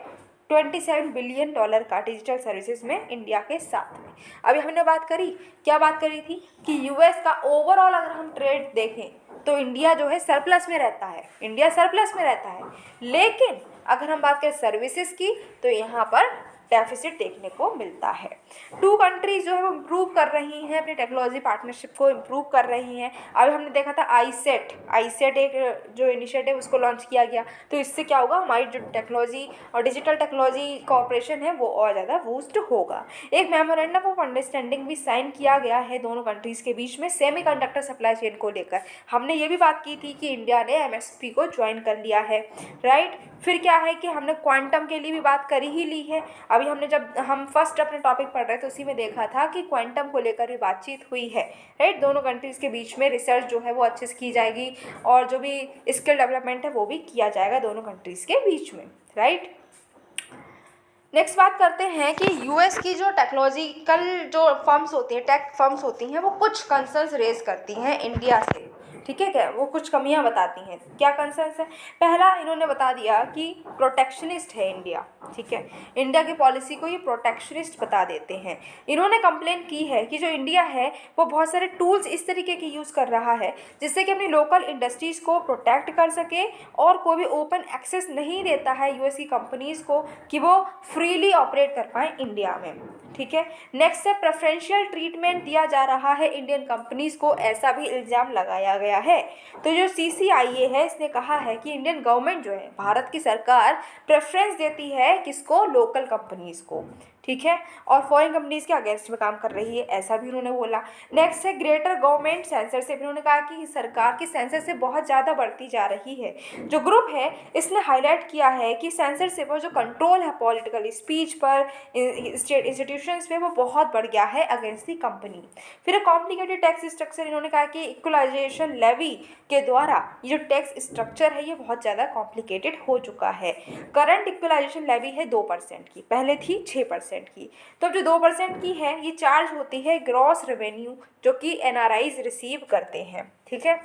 27 बिलियन डॉलर का डिजिटल सर्विसेज में इंडिया के साथ में। अभी हमने बात करी, क्या बात करी थी कि यूएस का ओवरऑल अगर हम ट्रेड देखें तो इंडिया जो है सरप्लस में रहता है, इंडिया सरप्लस में रहता है। लेकिन अगर हम बात करें सर्विसेज की तो यहाँ पर डेफिसिट देखने को मिलता है। टू कंट्रीज जो है वो इम्प्रूव कर रही हैं, अपनी टेक्नोलॉजी पार्टनरशिप को इम्प्रूव कर रही हैं। अभी हमने देखा था आईसेट एक जो इनिशिएटिव उसको लॉन्च किया गया, तो इससे क्या होगा, हमारी जो टेक्नोलॉजी और डिजिटल टेक्नोलॉजी कोऑपरेशन है वो और ज़्यादा बूस्ट होगा। एक मेमोरेंडम ऑफ अंडरस्टैंडिंग भी साइन किया गया है दोनों कंट्रीज़ के बीच में सेमीकंडक्टर सप्लाई चेन को लेकर। हमने ये भी बात की थी कि इंडिया ने एमएसपी को ज्वाइन कर लिया है, राइट। फिर क्या है कि हमने क्वांटम के लिए भी बात करी ही ली है। अभी हमने जब हम फर्स्ट अपने टॉपिक पढ़ रहे थे उसी में देखा था कि क्वांटम को लेकर भी बातचीत हुई है, राइट। दोनों कंट्रीज़ के बीच में रिसर्च जो है वो अच्छे से की जाएगी और जो भी स्किल डेवलपमेंट है वो भी किया जाएगा दोनों कंट्रीज़ के बीच में, राइट। नेक्स्ट बात करते हैं कि यूएस की जो टेक्नोलॉजिकल जो फर्म्स होती हैं, टेक फर्म्स होती हैं, वो कुछ कंसर्न्स रेज करती हैं इंडिया से, ठीक है क्या, वो कुछ कमियां बताती हैं। क्या कंसर्न्स है, पहला इन्होंने बता दिया कि प्रोटेक्शनिस्ट है इंडिया, ठीक है, इंडिया की पॉलिसी को ये प्रोटेक्शनिस्ट बता देते हैं। इन्होंने कंप्लेन की है कि जो इंडिया है वो बहुत सारे टूल्स इस तरीके के यूज़ कर रहा है जिससे कि अपनी लोकल इंडस्ट्रीज़ को प्रोटेक्ट कर सके, और कोई भी ओपन एक्सेस नहीं देता है यूएस की कंपनीज़ को कि वो फ्रीली ऑपरेट कर पाएँ इंडिया में, ठीक है। नेक्स्ट है प्रेफरेंशियल ट्रीटमेंट दिया जा रहा है इंडियन कंपनीज़ को, ऐसा भी इल्ज़ाम लगाया गया है। तो जो CCIA है इसने कहा है कि इंडियन गवर्नमेंट जो है, भारत की सरकार प्रेफरेंस देती है किसको, लोकल कंपनीज़ को, ठीक है, और फॉरेन कंपनीज़ के अगेंस्ट में काम कर रही है, ऐसा भी उन्होंने बोला। नेक्स्ट है ग्रेटर गवर्नमेंट सेंसरशिप। उन्होंने कहा कि सरकार की सेंसरशिप बहुत ज़्यादा बढ़ती जा रही है। जो ग्रुप है इसने हाईलाइट किया है कि सेंसरशिप और जो कंट्रोल है पॉलिटिकल स्पीच पर, स्टेट इंस्टीट्यूशंस पे, वो बहुत बढ़ गया है अगेंस्ट दी कंपनी। फिर कॉम्प्लिकेटेड टैक्स स्ट्रक्चर, इन्होंने कहा कि इक्वलाइजेशन लेवी के द्वारा ये जो टैक्स स्ट्रक्चर है ये बहुत ज़्यादा कॉम्प्लिकेटेड हो चुका है। करंट इक्वलाइजेशन लेवी है 2% की, पहले थी 6% की। तो जो 2% की है ये चार्ज होती है ग्रॉस रेवेन्यू जो कि NRIs रिसीव करते हैं, ठीक है।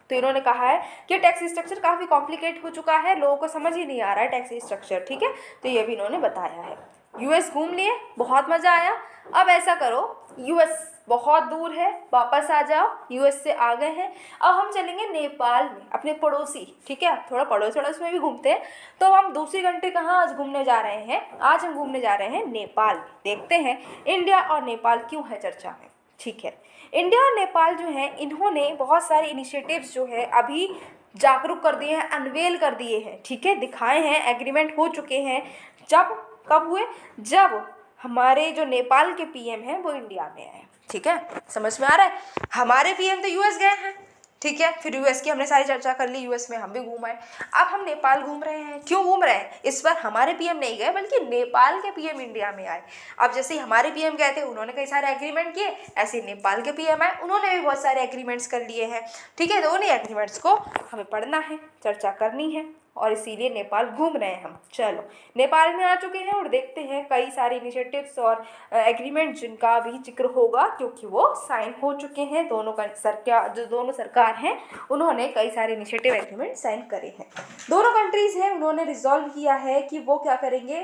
तो इन्होंने कहा है कि टैक्स स्ट्रक्चर काफ़ी कॉम्प्लिकेट हो चुका है, लोगों को समझ ही नहीं आ रहा है टैक्स स्ट्रक्चर, ठीक है। तो ये भी इन्होंने बताया है। यूएस घूम लिए, बहुत मज़ा आया। अब ऐसा करो, यूएस बहुत दूर है, वापस आ जाओ, यूएस से आ गए हैं, अब हम चलेंगे नेपाल में, अपने पड़ोसी, ठीक है। थोड़ा पड़ोस में भी घूमते हैं। तो हम दूसरी कंट्री कहाँ आज घूमने जा रहे हैं? आज हम घूमने जा रहे हैं नेपाल। देखते हैं इंडिया और नेपाल क्यों है चर्चा में, ठीक है। इंडिया और नेपाल जो है, इन्होंने बहुत सारे इनिशिएटिव्स जो है अभी जागरूक कर दिए हैं, अनवेल कर दिए हैं, ठीक है, दिखाए हैं, एग्रीमेंट हो चुके हैं। जब कब हुए? जब हमारे जो नेपाल के पीएम हैं वो इंडिया में आए, ठीक है। समझ में आ रहा है? हमारे पीएम तो यूएस गए हैं, ठीक है, फिर यूएस की हमने सारी चर्चा कर ली, यूएस में हम भी घूम आए। अब हम नेपाल घूम रहे हैं। क्यों घूम रहे हैं? इस बार हमारे पीएम नहीं गए, बल्कि नेपाल के पीएम इंडिया में आए। अब जैसे ही हमारे पीएम गए थे, उन्होंने कई सारे एग्रीमेंट किए, ऐसे नेपाल के पीएम आए, उन्होंने भी बहुत सारे एग्रीमेंट्स कर लिए हैं, ठीक है। तो उन्हीं एग्रीमेंट्स को हमें पढ़ना है, चर्चा करनी है, और इसीलिए नेपाल घूम रहे हैं हम। चलो, नेपाल में आ चुके हैं और देखते हैं कई सारे इनिशिएटिव्स और एग्रीमेंट जिनका भी जिक्र होगा, क्योंकि वो साइन हो चुके हैं। दोनों का सरकार, जो दोनों सरकार हैं, उन्होंने कई सारे इनिशिएटिव एग्रीमेंट साइन करे हैं। दोनों कंट्रीज़ हैं, उन्होंने रिजॉल्व किया है कि वो क्या करेंगे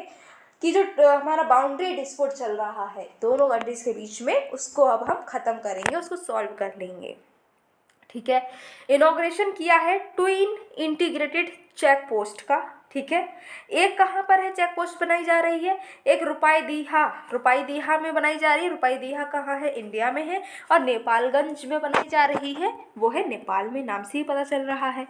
कि जो हमारा बाउंड्री डिस्प्यूट चल रहा है दोनों कंट्रीज़ के बीच में, उसको अब हम ख़त्म करेंगे, उसको सॉल्व कर लेंगे, ठीक है। इनॉग्रेशन किया है ट्विन इंटीग्रेटेड चेक पोस्ट का, ठीक है। एक कहाँ पर है चेक पोस्ट बनाई जा रही है? एक रुपाईदीहा में बनाई जा रही है। रुपाईदीहा कहाँ है? इंडिया में है। और नेपालगंज में बनाई जा रही है, वो है नेपाल में, नाम से ही पता चल रहा है।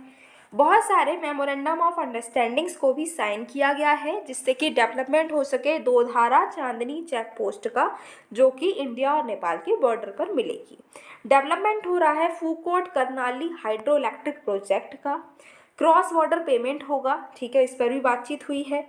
बहुत सारे मेमोरेंडम ऑफ अंडरस्टैंडिंग्स को भी साइन किया गया है, जिससे कि डेवलपमेंट हो सके दो धारा चांदनी चेक पोस्ट का, जो कि इंडिया और नेपाल की बॉर्डर पर मिलेगी। डेवलपमेंट हो रहा है फूकोट करनाली हाइड्रो इलेक्ट्रिक प्रोजेक्ट का। क्रॉस बॉर्डर पेमेंट होगा, ठीक है, इस पर भी बातचीत हुई है।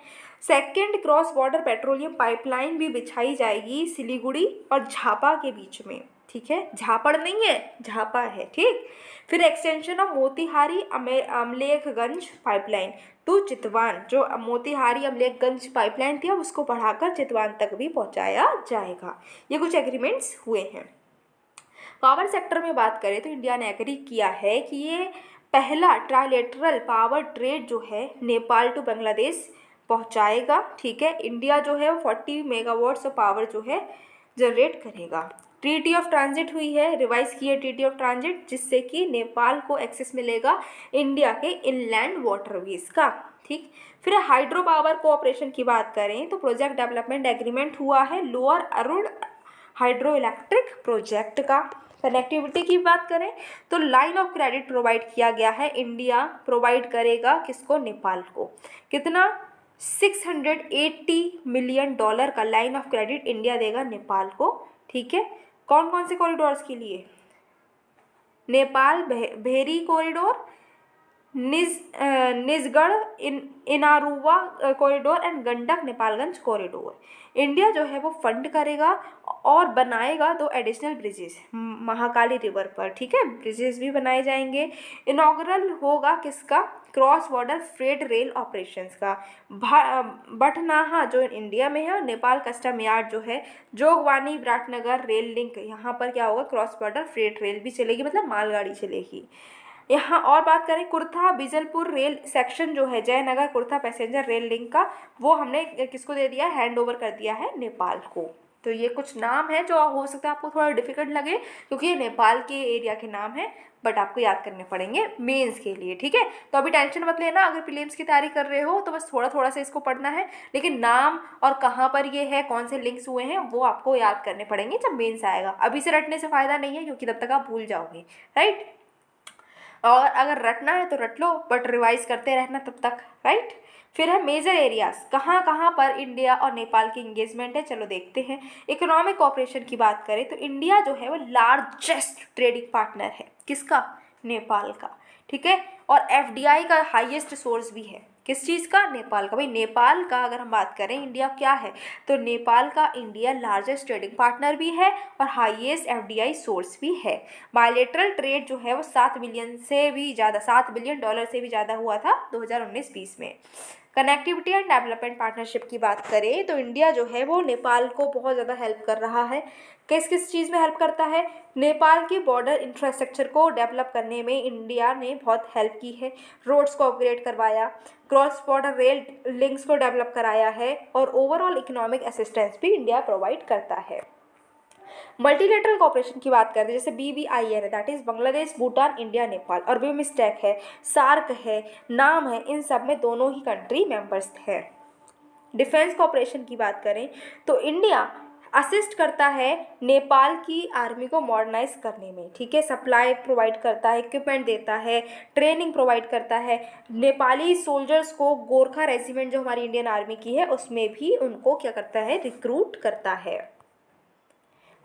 Second cross border petroleum pipeline भी बिछाई जाएगी सिलीगुड़ी और झापा के बीच में, ठीक है। झापड़ नहीं है, झापा है, ठीक। फिर extension of Motihari Amlekhganj pipeline to Chitwan, जो मोतीहारी अमलेखगंज पाइपलाइन थी, अब उसको बढ़ाकर चितवान तक भी पहुंचाया जाएगा। ये कुछ एग्रीमेंट्स हुए हैं। पावर सेक्टर में बात करें तो इंडिया ने एग्री किया है कि ये पहला ट्राइलेटरल पावर ट्रेड जो है नेपाल टू बांग्लादेश पहुंचाएगा, ठीक है। इंडिया जो है 40 मेगावाट्स ऑफ पावर जो है जनरेट करेगा। ट्रीटी ऑफ ट्रांजिट हुई है, रिवाइज की है ट्रीटी ऑफ ट्रांजिट, जिससे कि नेपाल को एक्सेस मिलेगा इंडिया के इनलैंड वाटरवेज का, ठीक। फिर हाइड्रो पावर कोऑपरेशन की बात करें तो प्रोजेक्ट डेवलपमेंट एग्रीमेंट हुआ है lower Arun hydro electric project का। कनेक्टिविटी की बात करें तो लाइन ऑफ क्रेडिट प्रोवाइड किया गया है, इंडिया प्रोवाइड करेगा किसको? नेपाल को। कितना? $680 मिलियन का लाइन ऑफ क्रेडिट इंडिया देगा नेपाल को, ठीक है। कौन कौन से कॉरिडोर्स के लिए? Nepal Bheri corridor, Nijgadh Inaruwa corridor and Gandak Nepalgunj corridor. India जो है वो फंड करेगा और बनाएगा 2 एडिशनल ब्रिजेस महाकाली रिवर पर, ठीक है, ब्रिजेस भी बनाए जाएंगे। इनॉग्रल होगा किसका? Cross border freight rail operations का। बटनाहा जो इंडिया में है, और नेपाल कस्टम यार्ड जो है जोगवानी विराटनगर रेल लिंक, यहाँ पर क्या होगा? क्रॉस बॉर्डर फ्रेट रेल भी चलेगी, मतलब मालगाड़ी चलेगी। यहाँ और बात करें कुर्था बिजलपुर रेल सेक्शन जो है Jaynagar Kurtha passenger rail link का, वो हमने किसको दे दिया? हैंड ओवर कर दिया है नेपाल को। तो ये कुछ नाम है जो हो सकता है आपको थोड़ा डिफिकल्ट लगे, क्योंकि ये नेपाल के एरिया के नाम है, बट आपको याद करने पड़ेंगे मेंस के लिए, ठीक है। तो अभी टेंशन मत लेना, अगर प्रीलिम्स की तैयारी कर रहे हो तो बस थोड़ा थोड़ा सा इसको पढ़ना है, लेकिन नाम और कहाँ पर ये है, कौन से लिंक्स हुए हैं, वो आपको याद करने पड़ेंगे जब मेंस आएगा। अभी से रटने से फ़ायदा नहीं है, क्योंकि तब तक आप भूल जाओगे, राइट। और अगर रटना है तो रट लो, बट रिवाइज करते रहना तब तक, राइट। फिर है मेजर एरियाज, कहाँ कहाँ पर इंडिया और नेपाल की इंगेजमेंट है, चलो देखते हैं। इकोनॉमिक कॉपरेशन की बात करें तो इंडिया जो है वो लार्जेस्ट ट्रेडिंग पार्टनर है, किसका? नेपाल का, ठीक है। और एफडीआई का हाईएस्ट सोर्स भी है, किस चीज़ का? नेपाल का। भाई नेपाल का अगर हम बात करें, इंडिया क्या है, तो नेपाल का इंडिया लार्जेस्ट ट्रेडिंग पार्टनर भी है और हाईएस्ट एफडीआई सोर्स भी है। बायलेटरल ट्रेड जो है वो $7 बिलियन से भी ज़्यादा, $7 बिलियन से भी ज़्यादा हुआ था 2019-20 में। कनेक्टिविटी एंड डेवलपमेंट पार्टनरशिप की बात करें तो इंडिया जो है वो नेपाल को बहुत ज़्यादा हेल्प कर रहा है। किस किस चीज़ में हेल्प करता है? नेपाल की बॉर्डर इंफ्रास्ट्रक्चर को डेवलप करने में इंडिया ने बहुत हेल्प की है। रोड्स को अपग्रेड करवाया, क्रॉस बॉर्डर रेल लिंक्स को डेवलप कराया है और ओवरऑल इकोनॉमिक असिस्टेंस भी इंडिया प्रोवाइड करता है। मल्टीलेटरल कॉपरेशन की बात करते हैं, जैसे BBIN है, that is Bangladesh, Bhutan, India, Nepal, और बिमस्टेक है, सार्क है, नाम है, इन सब में दोनों ही कंट्री मेंबर्स हैं। डिफेंस कॉपरेशन की बात करें तो इंडिया असिस्ट करता है नेपाल की आर्मी को मॉडर्नाइज करने में, ठीक है, सप्लाई प्रोवाइड करता है, इक्विपमेंट देता है, ट्रेनिंग प्रोवाइड करता है। नेपाली सोल्जर्स को गोरखा रेजिमेंट जो हमारी इंडियन आर्मी की है उसमें भी उनको क्या करता है, रिक्रूट करता है।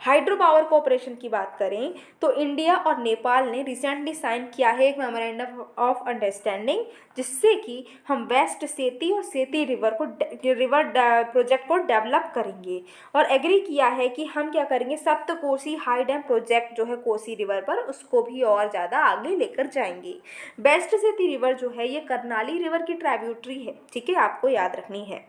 हाइड्रो पावर कोऑपरेशन की बात करें तो इंडिया और नेपाल ने रिसेंटली साइन किया है एक मेमोरेंडम ऑफ अंडरस्टैंडिंग, जिससे कि हम वेस्ट सेती और सेती रिवर प्रोजेक्ट को डेवलप करेंगे और एग्री किया है कि हम क्या करेंगे, सप्तकोसी हाई डैम प्रोजेक्ट जो है कोसी रिवर पर, उसको भी और ज़्यादा आगे लेकर जाएंगे। वेस्ट सेती रिवर जो है ये कर्नाली रिवर की ट्राइब्यूटरी है, ठीक है, आपको याद रखनी है।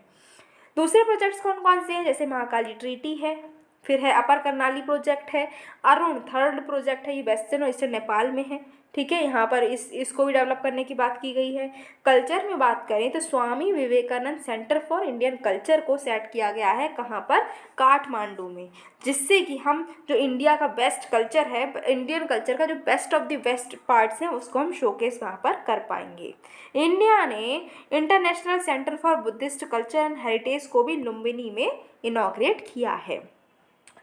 दूसरे प्रोजेक्ट्स कौन कौन से हैं, जैसे महाकाली ट्रीटी है, फिर है अपर कर्नाली प्रोजेक्ट है, अरुण थर्ड प्रोजेक्ट है, ये वेस्टर्न और ईस्टर्न नेपाल में है, ठीक है, यहाँ पर इसको भी डेवलप करने की बात की गई है। कल्चर में बात करें तो Swami Vivekananda centre for Indian culture को सेट किया गया है, कहाँ पर, काठमांडू में, जिससे कि हम जो इंडिया का बेस्ट कल्चर है, इंडियन कल्चर का जो best of the best parts हैं उसको हम शोकेस वहाँ पर कर पाएंगे। इंडिया ने international centre for Buddhist culture and heritage को भी लुम्बिनी में इनॉग्रेट किया है।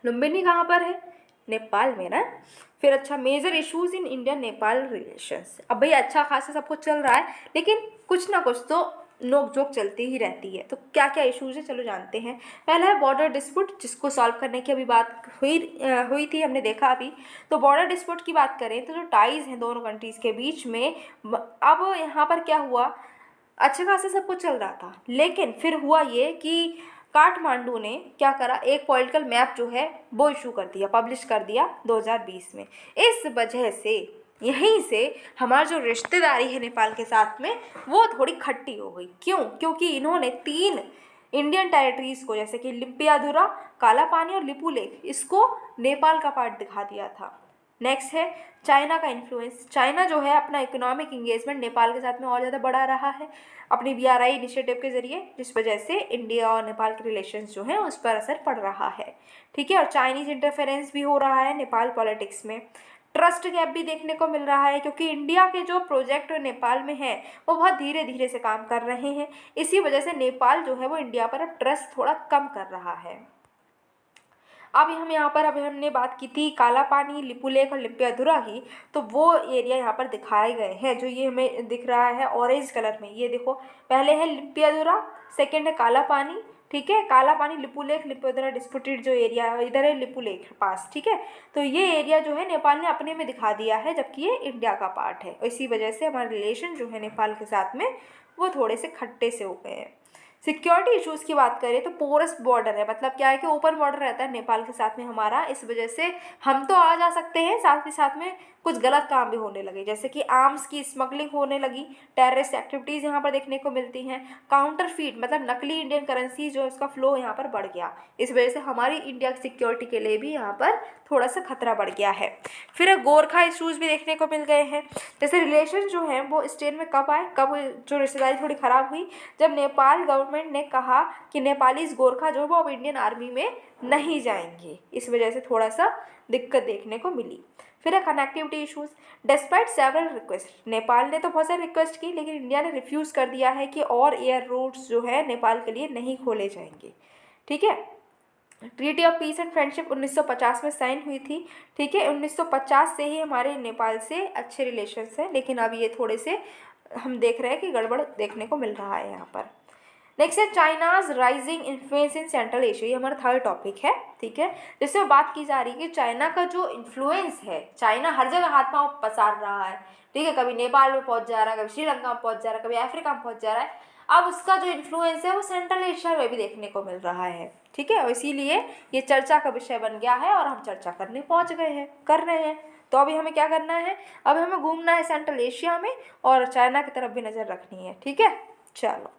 लुम्बिनी कहाँ पर है, नेपाल में ना। फिर अच्छा, major issues in India Nepal relations. अब भाई अच्छा खासा सब कुछ चल रहा है, लेकिन कुछ ना कुछ तो नोक झोंक चलती ही रहती है। तो क्या क्या इश्यूज है, चलो जानते हैं। पहला है बॉर्डर डिस्प्यूट, जिसको सॉल्व करने की अभी बात हुई थी, हमने देखा अभी। तो बॉर्डर डिस्प्यूट की बात करें तो जो टाइज हैं दोनों कंट्रीज़ के बीच में, अब यहाँ पर क्या हुआ, अच्छे खासा सब कुछ चल रहा था, लेकिन फिर हुआ ये कि काठमांडू ने क्या करा, एक पॉलिटिकल मैप जो है वो इशू कर दिया, पब्लिश कर दिया 2020 में। इस वजह से यहीं से हमारा जो रिश्तेदारी है नेपाल के साथ में वो थोड़ी खट्टी हो गई। क्यों? क्योंकि इन्होंने 3 इंडियन टेरिटरीज़ को, जैसे कि लिम्पियाधुरा, काला पानी और लिपुलेख, इसको नेपाल का पार्ट दिखा दिया था। नेक्स्ट है चाइना का इन्फ्लुएंस। चाइना जो है अपना इकोनॉमिक इंगेजमेंट नेपाल के साथ में और ज़्यादा बढ़ा रहा है अपनी BRI इनिशिएटिव के ज़रिए, जिस वजह से इंडिया और नेपाल के रिलेशंस जो हैं उस पर असर पड़ रहा है, ठीक है। और चाइनीज़ इंटरफेरेंस भी हो रहा है नेपाल पॉलिटिक्स में। ट्रस्ट गैप भी देखने को मिल रहा है, क्योंकि इंडिया के जो प्रोजेक्ट नेपाल में हैं वो बहुत धीरे धीरे से काम कर रहे हैं। इसी वजह से नेपाल जो है वो इंडिया पर अब ट्रस्ट थोड़ा कम कर रहा है। अब हम यहाँ पर, अभी हमने बात की थी काला पानी, लिपुलेख और लिम्पियाधुरा की, तो वो एरिया यहाँ पर दिखाए गए हैं, जो ये हमें दिख रहा है ऑरेंज कलर में। ये देखो, पहले है लिम्पियाधुरा, सेकेंड है काला पानी, ठीक है, काला पानी, लिपुलेख, लिम्पियाधुरा डिस्प्यूटेड जो एरिया है, इधर है लिपुलेख पास, ठीक है। तो ये एरिया जो है नेपाल ने अपने में दिखा दिया है, जबकि ये इंडिया का पार्ट है। इसी वजह से हमारे रिलेशन जो है नेपाल के साथ में वो थोड़े से खट्टे से हो गए हैं। सिक्योरिटी इश्यूज़ की बात करें तो पोरस बॉर्डर है, मतलब क्या है कि ओपन बॉर्डर रहता है नेपाल के साथ में हमारा, इस वजह से हम तो आ जा सकते हैं, साथ ही साथ में कुछ गलत काम भी होने लगे, जैसे कि आर्म्स की स्मगलिंग होने लगी, टेररिस्ट एक्टिविटीज़ यहाँ पर देखने को मिलती हैं, काउंटरफीट मतलब नकली इंडियन करेंसी जो इसका फ्लो यहाँ पर बढ़ गया, इस वजह से हमारी इंडिया की सिक्योरिटी के लिए भी यहाँ पर थोड़ा सा खतरा बढ़ गया है। फिर गोरखा इश्यूज़ भी देखने को मिल गए हैं, जैसे रिलेशन जो हैं वो स्टेट में कब आए, कब जो रिश्तेदारी थोड़ी ख़राब हुई, जब नेपाल गवर्नमेंट ने कहा कि नेपालीज गोरखा जो है वो अब इंडियन आर्मी में नहीं जाएंगे, इस वजह से थोड़ा सा दिक्कत देखने को मिली। फिर है connectivity issues. Despite several request, Nepal ने तो बहुत सारे रिक्वेस्ट की, लेकिन इंडिया ने रिफ्यूज़ कर दिया है कि और एयर रूट्स जो है नेपाल के लिए नहीं खोले जाएंगे, ठीक है। Treaty of peace and friendship 1950 में साइन हुई थी, ठीक है। 1950 से ही हमारे नेपाल से अच्छे रिलेशंस हैं, लेकिन अब ये थोड़े से हम देख रहे हैं कि गड़बड़ देखने को मिल रहा है यहाँ पर। नेक्स्ट है China's rising influence in central Asia, ये हमारा थर्ड टॉपिक है, ठीक है, जिससे बात की जा रही है कि चाइना का जो इन्फ्लुएंस है, चाइना हर जगह हाथ पांव पसार रहा है, ठीक है, कभी नेपाल में पहुंच जा रहा है, कभी श्रीलंका में पहुंच जा रहा है, कभी अफ्रीका में पहुंच जा रहा है। अब उसका जो इन्फ्लुएंस है वो सेंट्रल एशिया में भी देखने को मिल रहा है, ठीक है, और इसीलिए ये चर्चा का विषय बन गया है और हम चर्चा करने पहुँच गए हैं, कर रहे हैं। तो अभी हमें क्या करना है, अब हमें घूमना है सेंट्रल एशिया में और चाइना की तरफ भी नज़र रखनी है, ठीक है। चलो,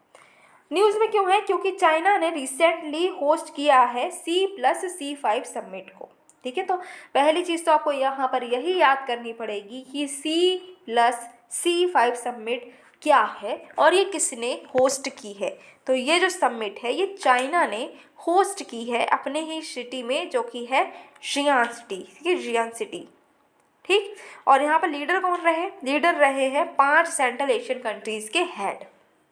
न्यूज़ में क्यों है? क्योंकि चाइना ने रिसेंटली होस्ट किया है C+C5 समिट को। ठीक है, तो पहली चीज़ तो आपको यहाँ पर यही याद करनी पड़ेगी कि C+C5 समिट क्या है और ये किसने होस्ट की है। तो ये जो समिट है ये चाइना ने होस्ट की है अपने ही सिटी में, जो कि है जियान सिटी। ठीक है, जियान सिटी। ठीक, और यहाँ पर लीडर कौन रहे? लीडर रहे हैं 5 सेंट्रल एशियन कंट्रीज़ के हेड।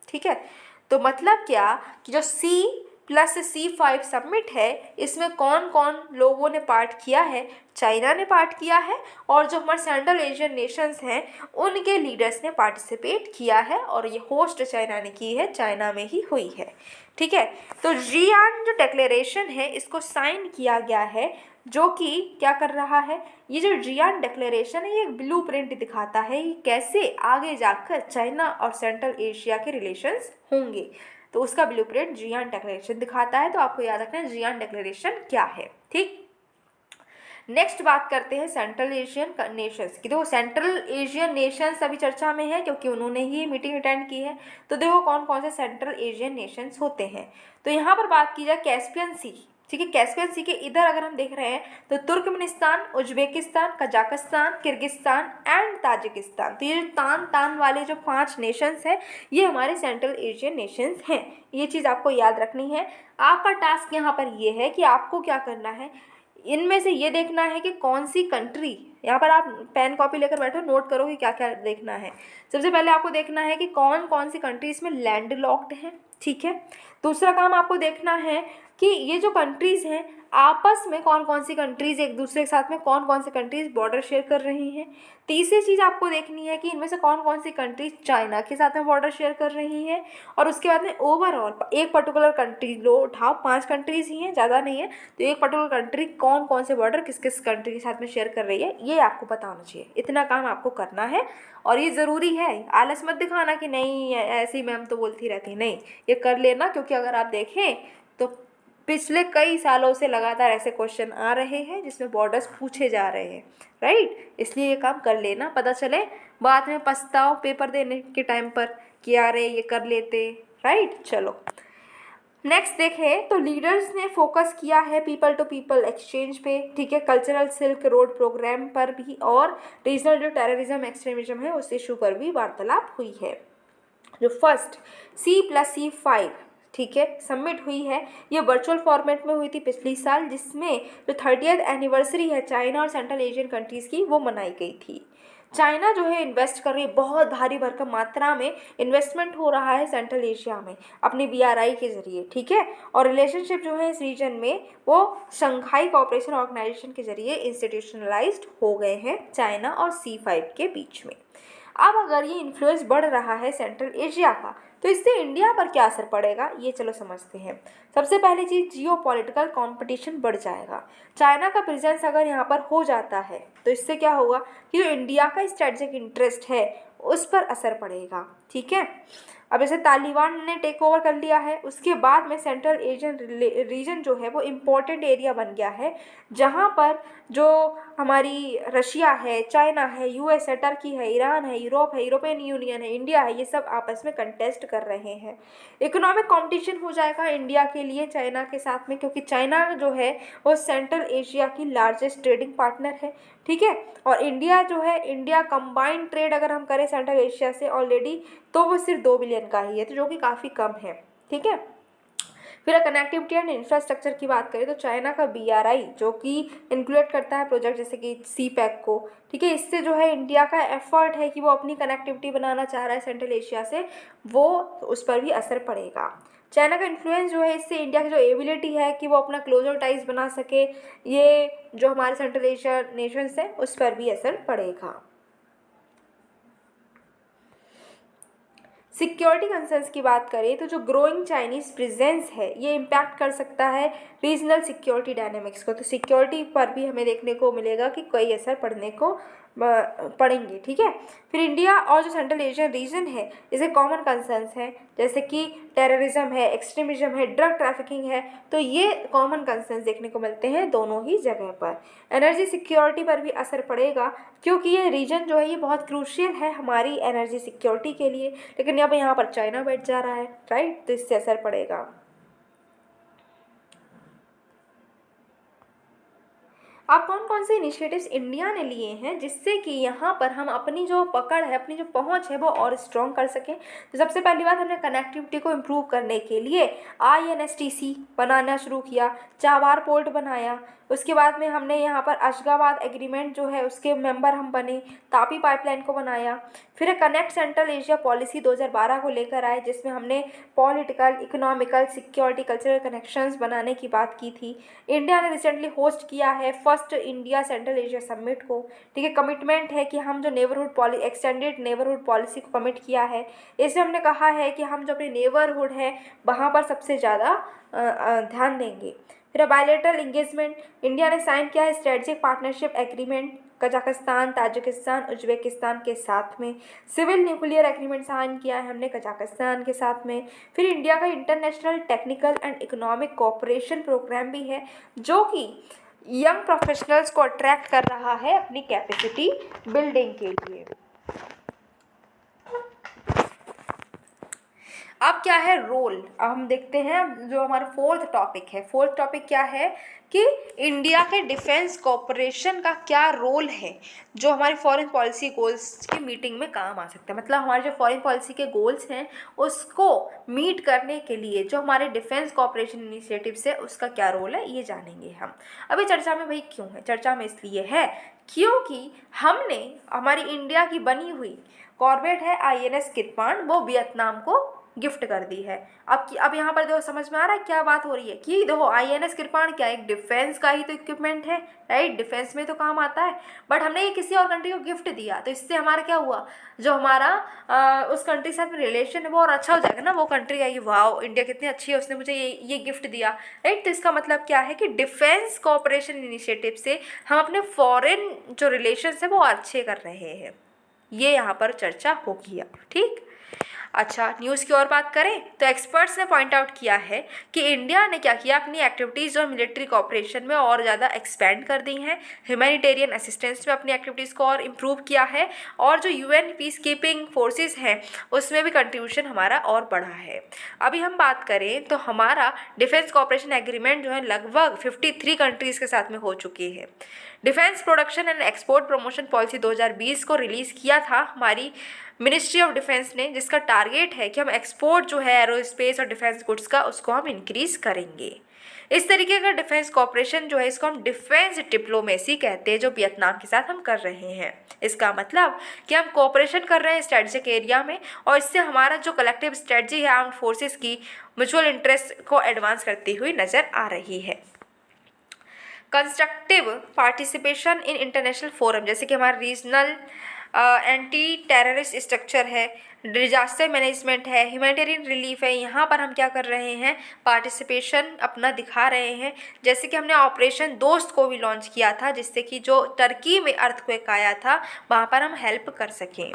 ठीक है, तो मतलब क्या कि जो C+C5 समिट है इसमें कौन कौन लोगों ने पार्ट किया है? चाइना ने पार्ट किया है, और जो हमारे सेंट्रल एशियन नेशंस हैं उनके लीडर्स ने पार्टिसिपेट किया है, और ये होस्ट चाइना ने की है, चाइना में ही हुई है। ठीक है, तो जियान जो डिक्लेरेशन है इसको साइन किया गया है, जो कि क्या कर रहा है? ये जो जियान डिक्लेरेशन है ये एक ब्लूप्रिंट दिखाता है कि कैसे आगे जाकर चाइना और सेंट्रल एशिया के रिलेशंस होंगे। तो उसका ब्लूप्रिंट जियान डिक्लेरेशन दिखाता है। तो आपको याद रखना है जियान डिक्लेरेशन क्या है। ठीक, नेक्स्ट बात करते हैं सेंट्रल एशियन नेशंस की। देखो सेंट्रल एशियन नेशंस अभी चर्चा में है क्योंकि उन्होंने ही मीटिंग अटेंड की है। तो देखो कौन कौन से सेंट्रल एशियन नेशंस होते हैं। तो यहाँ पर बात की जाए कैस्पियन सी। ठीक है, कैस्पियन सी के इधर अगर हम देख रहे हैं तो Turkmenistan, Uzbekistan, Kazakhstan, Kyrgyzstan and Tajikistan. तो ये जो तान वाले जो 5 नेशंस हैं ये हमारे सेंट्रल एशियन नेशंस हैं। ये चीज़ आपको याद रखनी है। आपका टास्क यहाँ पर ये है कि आपको क्या करना है, इनमें से ये देखना है कि कौन सी कंट्री, यहाँ पर आप पेन कॉपी लेकर बैठो, नोट करो कि क्या क्या देखना है। सबसे पहले आपको देखना है कि कौन कौन सी कंट्री इसमें लैंड लॉक्ड हैं। ठीक है, दूसरा काम आपको देखना है कि ये जो कंट्रीज़ हैं आपस में कौन कौन सी कंट्रीज़ एक दूसरे के साथ में कौन कौन सी कंट्रीज़ बॉर्डर शेयर कर रही हैं। तीसरी चीज़ आपको देखनी है कि इनमें से कौन कौन सी कंट्रीज चाइना के साथ में बॉर्डर शेयर कर रही हैं। और उसके बाद में ओवरऑल एक पर्टिकुलर कंट्री लो उठाओ, 5 कंट्रीज़ ही हैं, ज़्यादा नहीं है, तो एक पर्टिकुलर कंट्री कौन कौन से बॉर्डर किस किस कंट्री के साथ में शेयर कर रही है ये आपको पता होना चाहिए। इतना काम आपको करना है और ये ज़रूरी है। आलस मत दिखाना कि नहीं ऐसी मैम तो बोलती रहती, नहीं, ये कर लेना। क्योंकि अगर आप देखें तो पिछले कई सालों से लगातार ऐसे क्वेश्चन आ रहे हैं जिसमें बॉर्डर्स पूछे जा रहे हैं, राइट। इसलिए ये काम कर लेना, पता चले बाद में पछताओ पेपर देने के टाइम पर कि यार ये कर लेते, राइट। चलो नेक्स्ट देखें तो लीडर्स ने फोकस किया है पीपल टू पीपल एक्सचेंज पे। ठीक है, कल्चरल सिल्क रोड प्रोग्राम पर भी और रीजनल जो टेररिज्म एक्सट्रीमिज्म है उस इशू पर भी वार्तालाप हुई है। जो फर्स्ट C+C5 ठीक है सबमिट हुई है, ये वर्चुअल फॉर्मेट में हुई थी पिछली साल, जिसमें जो 30th एनिवर्सरी है चाइना और सेंट्रल एशियन कंट्रीज़ की वो मनाई गई थी। चाइना जो है इन्वेस्ट कर रही है, बहुत भारी भरकम मात्रा में इन्वेस्टमेंट हो रहा है सेंट्रल एशिया में अपनी BRI के ज़रिए। ठीक है, और रिलेशनशिप जो है इस रीजन में वो शंघाई कोऑपरेशन ऑर्गेनाइजेशन के ज़रिए इंस्टीट्यूशनलाइज्ड हो गए हैं चाइना और C5 के बीच में। अब अगर ये इन्फ्लुएंस बढ़ रहा है सेंट्रल एशिया का तो इससे इंडिया पर क्या असर पड़ेगा ये चलो समझते हैं। सबसे पहली चीज़ जियोपॉलिटिकल कंपटीशन बढ़ जाएगा। चाइना का प्रेजेंस अगर यहाँ पर हो जाता है तो इससे क्या होगा कि जो इंडिया का स्ट्रेटेजिक इंटरेस्ट है उस पर असर पड़ेगा। ठीक है, अब जैसे तालिबान ने टेक ओवर कर लिया है उसके बाद में सेंट्रल एशियन रीजन जो है वो इम्पोर्टेंट एरिया बन गया है, जहाँ पर जो हमारी रशिया है, चाइना है, US है, टर्की है, ईरान है, यूरोप है, यूरोपियन यूनियन है, इंडिया है, ये सब आपस में कंटेस्ट कर रहे हैं। इकोनॉमिक कंपटीशन हो जाएगा इंडिया के लिए चाइना के साथ में, क्योंकि चाइना जो है वो सेंट्रल एशिया की लार्जेस्ट ट्रेडिंग पार्टनर है। ठीक है, और इंडिया जो है, इंडिया कंबाइंड ट्रेड अगर हम करें सेंट्रल एशिया से ऑलरेडी तो वो सिर्फ 2 बिलियन का ही है, तो जो कि काफ़ी कम है। ठीक है, फिर कनेक्टिविटी एंड इंफ्रास्ट्रक्चर की बात करें तो चाइना का BRI जो कि इंक्लूड करता है प्रोजेक्ट जैसे कि CPEC को। ठीक है, इससे जो है इंडिया का एफर्ट है कि वो अपनी कनेक्टिविटी बनाना चाह रहा है सेंट्रल एशिया से, वो उस पर भी असर पड़ेगा। चाइना का इन्फ्लुएंस जो है इससे इंडिया की जो एबिलिटी है कि वो अपना क्लोजर टाइज बना सके, ये जो हमारे सेंट्रल एशिया नेशंस हैं उस पर भी असर पड़ेगा। सिक्योरिटी कंसर्न्स की बात करें तो जो ग्रोइंग चाइनीज़ प्रेजेंस है ये इम्पैक्ट कर सकता है रीजनल सिक्योरिटी डायनेमिक्स को। तो सिक्योरिटी पर भी हमें देखने को मिलेगा कि कोई असर पड़ने को पढ़ेंगे, ठीक है। फिर इंडिया और जो सेंट्रल एशियन रीजन है इसे कॉमन कंसर्न्स हैं, जैसे कि टेररिज्म है, एक्सट्रीमिज्म है, ड्रग ट्रैफिकिंग है, तो ये कॉमन कंसर्न्स देखने को मिलते हैं दोनों ही जगह पर। एनर्जी सिक्योरिटी पर भी असर पड़ेगा, क्योंकि ये रीजन जो है ये बहुत क्रूशियल है हमारी एनर्जी सिक्योरिटी के लिए, लेकिन अब यहाँ पर चाइना बैठ जा रहा है, राइट, तो इससे असर पड़ेगा। अब कौन कौन से इनिशिएटिव्स इंडिया ने लिए हैं जिससे कि यहाँ पर हम अपनी जो पकड़ है, अपनी जो पहुँच है वो और स्ट्रॉन्ग कर सकें। तो सबसे पहली बात, हमने कनेक्टिविटी को इम्प्रूव करने के लिए INSTC बनाना शुरू किया, चाबार पोर्ट बनाया। उसके बाद में हमने यहाँ पर अशगाबाद एग्रीमेंट जो है उसके मेंबर हम बने, तापी पाइपलाइन को बनाया। फिर कनेक्ट सेंट्रल एशिया पॉलिसी 2012 को लेकर आए, जिसमें हमने political, economical, security, cultural connections बनाने की बात की थी। इंडिया ने रिसेंटली होस्ट किया है first India central Asia summit को, ठीक है। कमिटमेंट है कि हम जो एक्सटेंडेड नेबरहुड पॉलिसी को कमिट किया है, इसमें हमने कहा है कि हम जो अपनी नेबरहुड है वहाँ पर सबसे ज़्यादा ध्यान देंगे। फिर बायलैटरल इंगेजमेंट, इंडिया ने साइन किया है strategic partnership agreement Kazakhstan, Tajikistan, Uzbekistan के साथ में। सिविल न्यूक्लियर एग्रीमेंट साइन किया है हमने कजाकिस्तान के साथ में। फिर इंडिया का international technical and economic cooperation programme भी है, जो कि यंग प्रोफेशनल्स को अट्रैक्ट कर रहा है अपनी कैपेसिटी बिल्डिंग के लिए। अब क्या है रोल, अब हम देखते हैं जो हमारा फोर्थ टॉपिक है। फोर्थ टॉपिक क्या है कि इंडिया के डिफेंस कॉपरेशन का क्या रोल है जो हमारी फॉरेन पॉलिसी गोल्स की मीटिंग में काम आ सकता है। मतलब हमारे जो फॉरेन पॉलिसी के गोल्स हैं उसको मीट करने के लिए जो हमारे डिफेंस कॉपरेशन इनिशिएटिव्स है उसका क्या रोल है, ये जानेंगे हम। अभी चर्चा में भाई क्यों है, चर्चा में इसलिए है क्योंकि हमने हमारी इंडिया की बनी हुई कॉर्वेट है INS किरपान, वो वियतनाम को गिफ्ट कर दी है। अब यहाँ पर देखो समझ में आ रहा है क्या बात हो रही है कि देखो INS किरपान क्या एक डिफेंस का ही तो इक्विपमेंट है, राइट, डिफेंस में तो काम आता है, बट हमने ये किसी और कंट्री को गिफ्ट दिया, तो इससे हमारा क्या हुआ, जो हमारा उस कंट्री के साथ में रिलेशन है वो और अच्छा हो जाएगा ना। वो कंट्री आएगी, वाह इंडिया कितनी अच्छी है, उसने मुझे ये गिफ्ट दिया, राइट। तो इसका मतलब क्या है कि डिफेंस कोऑपरेशन इनिशिएटिव से हम अपने फॉरेन जो रिलेशन है वो अच्छे कर रहे हैं, ये यहाँ पर चर्चा होगी अब, ठीक। अच्छा, न्यूज़ की और बात करें तो एक्सपर्ट्स ने पॉइंट आउट किया है कि इंडिया ने क्या किया, अपनी एक्टिविटीज़ और मिलिट्री कॉपरेशन में और ज़्यादा एक्सपेंड कर दी हैं, ह्यूमैनिटेरियन असिस्टेंस में अपनी एक्टिविटीज़ को और इम्प्रूव किया है, और जो UN पीस कीपिंग फोर्सेस हैं उसमें भी कंट्रीब्यूशन हमारा और बढ़ा है। अभी हम बात करें तो हमारा डिफेंस कॉपरेशन एग्रीमेंट जो है लगभग 53 कंट्रीज़ के साथ में हो चुकी है। Defence production and export promotion policy 2020 को रिलीज़ किया था हमारी मिनिस्ट्री ऑफ डिफेंस ने, जिसका टारगेट है कि हम एक्सपोर्ट जो है एरोस्पेस और डिफेंस गुड्स का उसको हम इंक्रीज़ करेंगे। इस तरीके का डिफेंस कॉपरेशन जो है इसको हम डिफेंस डिप्लोमेसी कहते हैं, जो वियतनाम के साथ हम कर रहे हैं। इसका मतलब कि हम कोऑपरेशन कर रहे हैं स्ट्रेटेजिक एरिया में, और इससे हमारा जो कलेक्टिव स्ट्रेटजी है आर्म्ड फोर्सेस की म्यूचुअल इंटरेस्ट को एडवांस करती हुई नज़र आ रही है। Constructive participation in international forum, जैसे कि हमारा रीजनल एंटी टेररिस्ट स्ट्रक्चर है, डिजास्टर मैनेजमेंट है, ह्यूमैनिटेरियन रिलीफ है, यहाँ पर हम क्या कर रहे हैं, पार्टिसिपेशन अपना दिखा रहे हैं। जैसे कि हमने ऑपरेशन दोस्त को भी लॉन्च किया था, जिससे कि जो टर्की में अर्थक्वेक आया था वहाँ पर हम हेल्प कर सकें,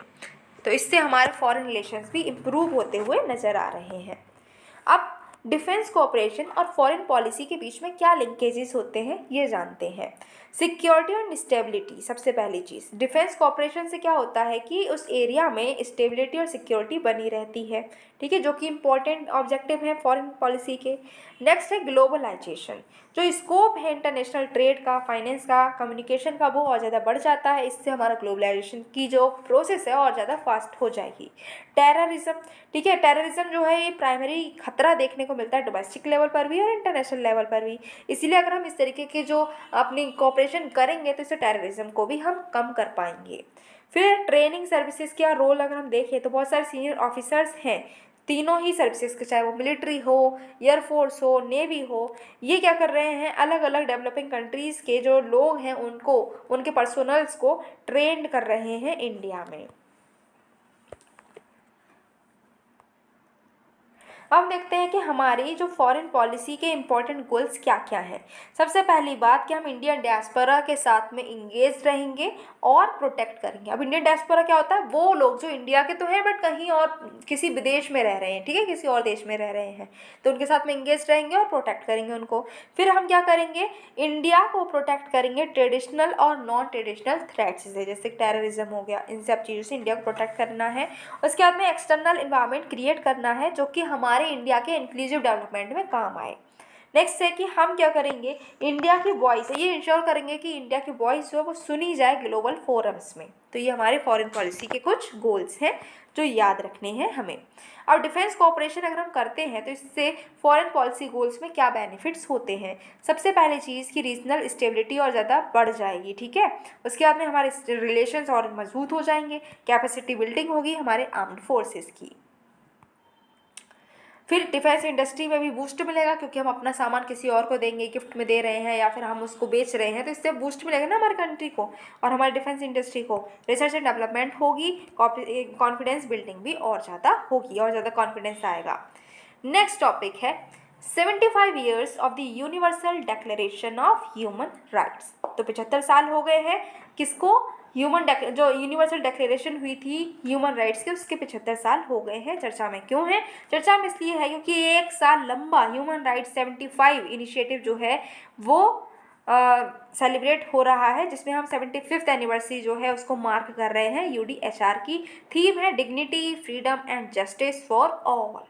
तो इससे हमारे फॉरेन रिलेशंस भी इम्प्रूव होते हुए नज़र आ रहे हैं। अब डिफेंस कोऑपरेशन और फॉरेन पॉलिसी के बीच में क्या लिंकेजेस होते हैं ये जानते हैं। सिक्योरिटी और स्टेबिलिटी, सबसे पहली चीज़ डिफेंस कोऑपरेशन से क्या होता है कि उस एरिया में स्टेबिलिटी और सिक्योरिटी बनी रहती है, ठीक है, जो कि इम्पोर्टेंट ऑब्जेक्टिव है फॉरेन पॉलिसी के। नेक्स्ट है ग्लोबलाइजेशन, जो स्कोप है इंटरनेशनल ट्रेड का, फाइनेंस का, कम्युनिकेशन का, वो और ज़्यादा बढ़ जाता है। इससे हमारा ग्लोबलाइजेशन की जो प्रोसेस है और ज़्यादा फास्ट हो जाएगी। टेररिज्म, ठीक है, टेररिज्म जो है ये प्राइमरी खतरा देखने को मिलता है डोमेस्टिक लेवल पर भी और इंटरनेशनल लेवल पर भी, इसीलिए अगर हम इस तरीके के जो अपनी कोऑपरेशन करेंगे तो इससे टेररिज्म को भी हम कम कर पाएंगे। फिर ट्रेनिंग सर्विसेज का रोल अगर हम देखें तो बहुत सारे सीनियर ऑफिसर्स हैं तीनों ही सर्विसेज के, चाहे वो मिलिट्री हो, एयरफोर्स हो, नेवी हो, ये क्या कर रहे हैं, अलग अलग डेवलपिंग कंट्रीज़ के जो लोग हैं उनको, उनके पर्सनल्स को ट्रेंड कर रहे हैं इंडिया में। अब देखते हैं कि हमारी जो फॉरेन पॉलिसी के इम्पोर्टेंट गोल्स क्या क्या हैं। सबसे पहली बात कि हम इंडियन डियास्पोरा के साथ में इंगेज रहेंगे और प्रोटेक्ट करेंगे। अब इंडियन डियास्पोरा क्या होता है, वो लोग जो इंडिया के तो हैं बट कहीं और किसी विदेश में रह रहे हैं, ठीक है, किसी और देश में रह रहे हैं, तो उनके साथ में इंगेज रहेंगे और प्रोटेक्ट करेंगे उनको। फिर हम क्या करेंगे, इंडिया को प्रोटेक्ट करेंगे ट्रेडिशनल और नॉन ट्रेडिशनल थ्रेट्स से, जैसे टेररिज्म हो गया, इन सब चीज़ों से इंडिया को प्रोटेक्ट करना है। उसके बाद में एक्सटर्नल इन्वायरमेंट क्रिएट करना है जो कि हमारे इंडिया के इंक्लूसिव डेवलपमेंट में काम आए। नेक्स्ट है कि हम क्या करेंगे, इंडिया की वॉइस, ये इंश्योर करेंगे कि इंडिया की वॉइस जो है वो सुनी जाए ग्लोबल फोरम्स में। तो ये हमारे फॉरेन पॉलिसी के कुछ गोल्स हैं जो याद रखने हैं हमें। अब डिफेंस कोऑपरेशन अगर हम करते हैं तो इससे फॉरेन पॉलिसी गोल्स में क्या बेनिफिट्स होते हैं। सबसे पहली चीज़ कि रीजनल स्टेबिलिटी और ज़्यादा बढ़ जाएगी, ठीक है। उसके बाद में हमारे रिलेशंस और मजबूत हो जाएंगे, कैपेसिटी बिल्डिंग होगी हमारे आर्म्ड फोर्सेस की। फिर डिफेंस इंडस्ट्री में भी बूस्ट मिलेगा क्योंकि हम अपना सामान किसी और को देंगे, गिफ्ट में दे रहे हैं या फिर हम उसको बेच रहे हैं, तो इससे बूस्ट मिलेगा ना हमारी कंट्री को और हमारी डिफेंस इंडस्ट्री को। रिसर्च एंड डेवलपमेंट होगी, कॉन्फिडेंस बिल्डिंग भी और ज़्यादा होगी और ज़्यादा कॉन्फिडेंस आएगा। नेक्स्ट टॉपिक है 75 years of the universal declaration of human rights. तो 75 साल हो गए हैं किसको, जो यूनिवर्सल डिक्लेरेशन हुई थी ह्यूमन राइट्स के, उसके 75 साल हो गए हैं। चर्चा में क्यों है, चर्चा में इसलिए है क्योंकि एक साल लंबा ह्यूमन राइट्स 75 इनिशिएटिव जो है वो सेलिब्रेट हो रहा है, जिसमें हम 75th एनिवर्सरी जो है उसको मार्क कर रहे हैं। UDHR की थीम है dignity, freedom and justice for all.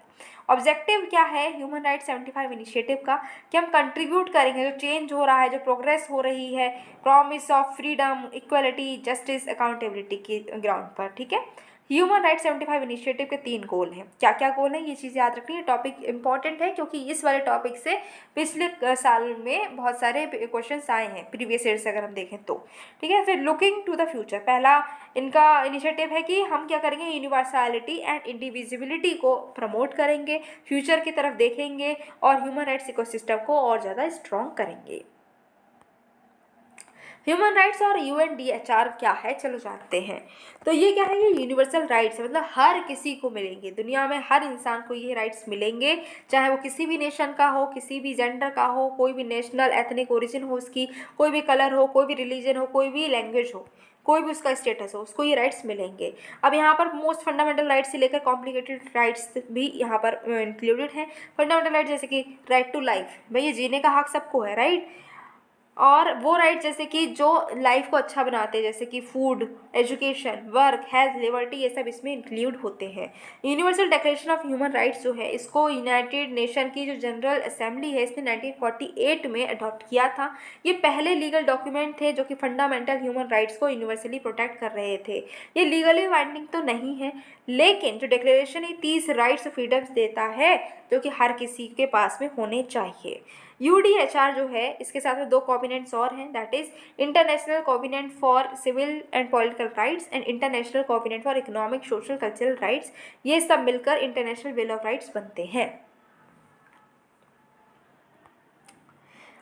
Objective क्या है ह्यूमन राइट्स 75 इनिशिएटिव का, कि हम कंट्रीब्यूट करेंगे जो चेंज हो रहा है, जो प्रोग्रेस हो रही है, promise of freedom, equality, justice, accountability के ग्राउंड पर, ठीक है। ह्यूमन राइट्स 75 इनिशिएटिव के 3 गोल हैं। क्या क्या गोल हैं ये चीज़ याद रखनी है, टॉपिक इंपॉर्टेंट है क्योंकि इस वाले टॉपिक से पिछले साल में बहुत सारे क्वेश्चंस आए हैं प्रीवियस ईयर से अगर हम देखें तो, ठीक है। फिर लुकिंग टू द फ्यूचर, पहला इनका इनिशिएटिव है कि हम क्या करेंगे, यूनिवर्सलिटी एंड इंडिविजिबिलिटी को प्रमोट करेंगे, फ्यूचर की तरफ देखेंगे और ह्यूमन राइट्स इकोसिस्टम को और ज़्यादा स्ट्रॉन्ग करेंगे। ह्यूमन राइट्स और UNDHR क्या है, चलो जानते हैं। तो ये क्या है, ये यूनिवर्सल राइट्स है, मतलब हर किसी को मिलेंगे, दुनिया में हर इंसान को ये राइट्स मिलेंगे, चाहे वो किसी भी नेशन का हो, किसी भी जेंडर का हो, कोई भी नेशनल एथनिक ओरिजिन हो उसकी, कोई भी कलर हो, कोई भी रिलीजन हो, कोई भी लैंग्वेज हो, कोई भी उसका स्टेटस हो, उसको ये राइट्स मिलेंगे। अब यहाँ पर मोस्ट फंडामेंटल राइट्स से लेकर कॉम्प्लिकेटेड राइट्स भी यहाँ पर इंक्लूडेड हैं। फंडामेंटल राइट जैसे कि राइट टू लाइफ, भाई ये जीने का हक सबको है, राइट। और वो राइट जैसे कि जो लाइफ को अच्छा बनाते हैं, जैसे कि food, education, work, health, liberty, ये सब इसमें इंक्लूड होते हैं। Universal declaration of human rights जो है इसको यूनाइटेड नेशन की जो जनरल असेंबली है इसने 1948 में अडॉप्ट किया था। ये पहले लीगल डॉक्यूमेंट थे जो कि फंडामेंटल ह्यूमन राइट्स को यूनिवर्सली प्रोटेक्ट कर रहे थे। ये लीगली बाइंडिंग तो नहीं है, लेकिन जो डिक्लेरेशन ये 30 राइट्स और फ्रीडम्स देता है जो कि हर किसी के पास में होने चाहिए। UDHR जो है इसके साथ में 2 कॉन्वेनेंट्स और हैं, that is international covenant for civil and political rights and international covenant for economic, social, cultural rights. ये सब मिलकर इंटरनेशनल बिल ऑफ राइट्स बनते हैं।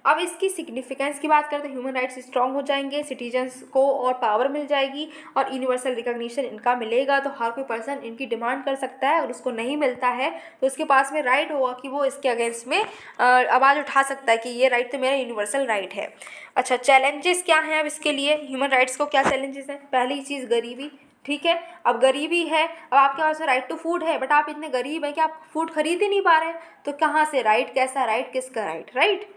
अब इसकी सिग्निफिकेंस की बात करें तो ह्यूमन राइट्स स्ट्रॉन्ग हो जाएंगे, सिटीजन्स को और पावर मिल जाएगी और यूनिवर्सल रिकॉग्निशन इनका मिलेगा, तो हर कोई पर्सन इनकी डिमांड कर सकता है और उसको नहीं मिलता है तो उसके पास में राइट होगा कि वो इसके अगेंस्ट में आवाज़ उठा सकता है कि ये राइट तो मेरा यूनिवर्सल राइट है। अच्छा, चैलेंजेस क्या हैं अब इसके लिए, ह्यूमन राइट्स को क्या चैलेंजेस हैं। पहली चीज़ गरीबी, ठीक है। अब गरीबी है, अब आपके पास राइट टू फूड है बट आप इतने गरीब हैं कि आप फूड खरीद ही नहीं पा रहे हैं, तो कहाँ से राइट, कैसा राइट, किसका राइट, राइट।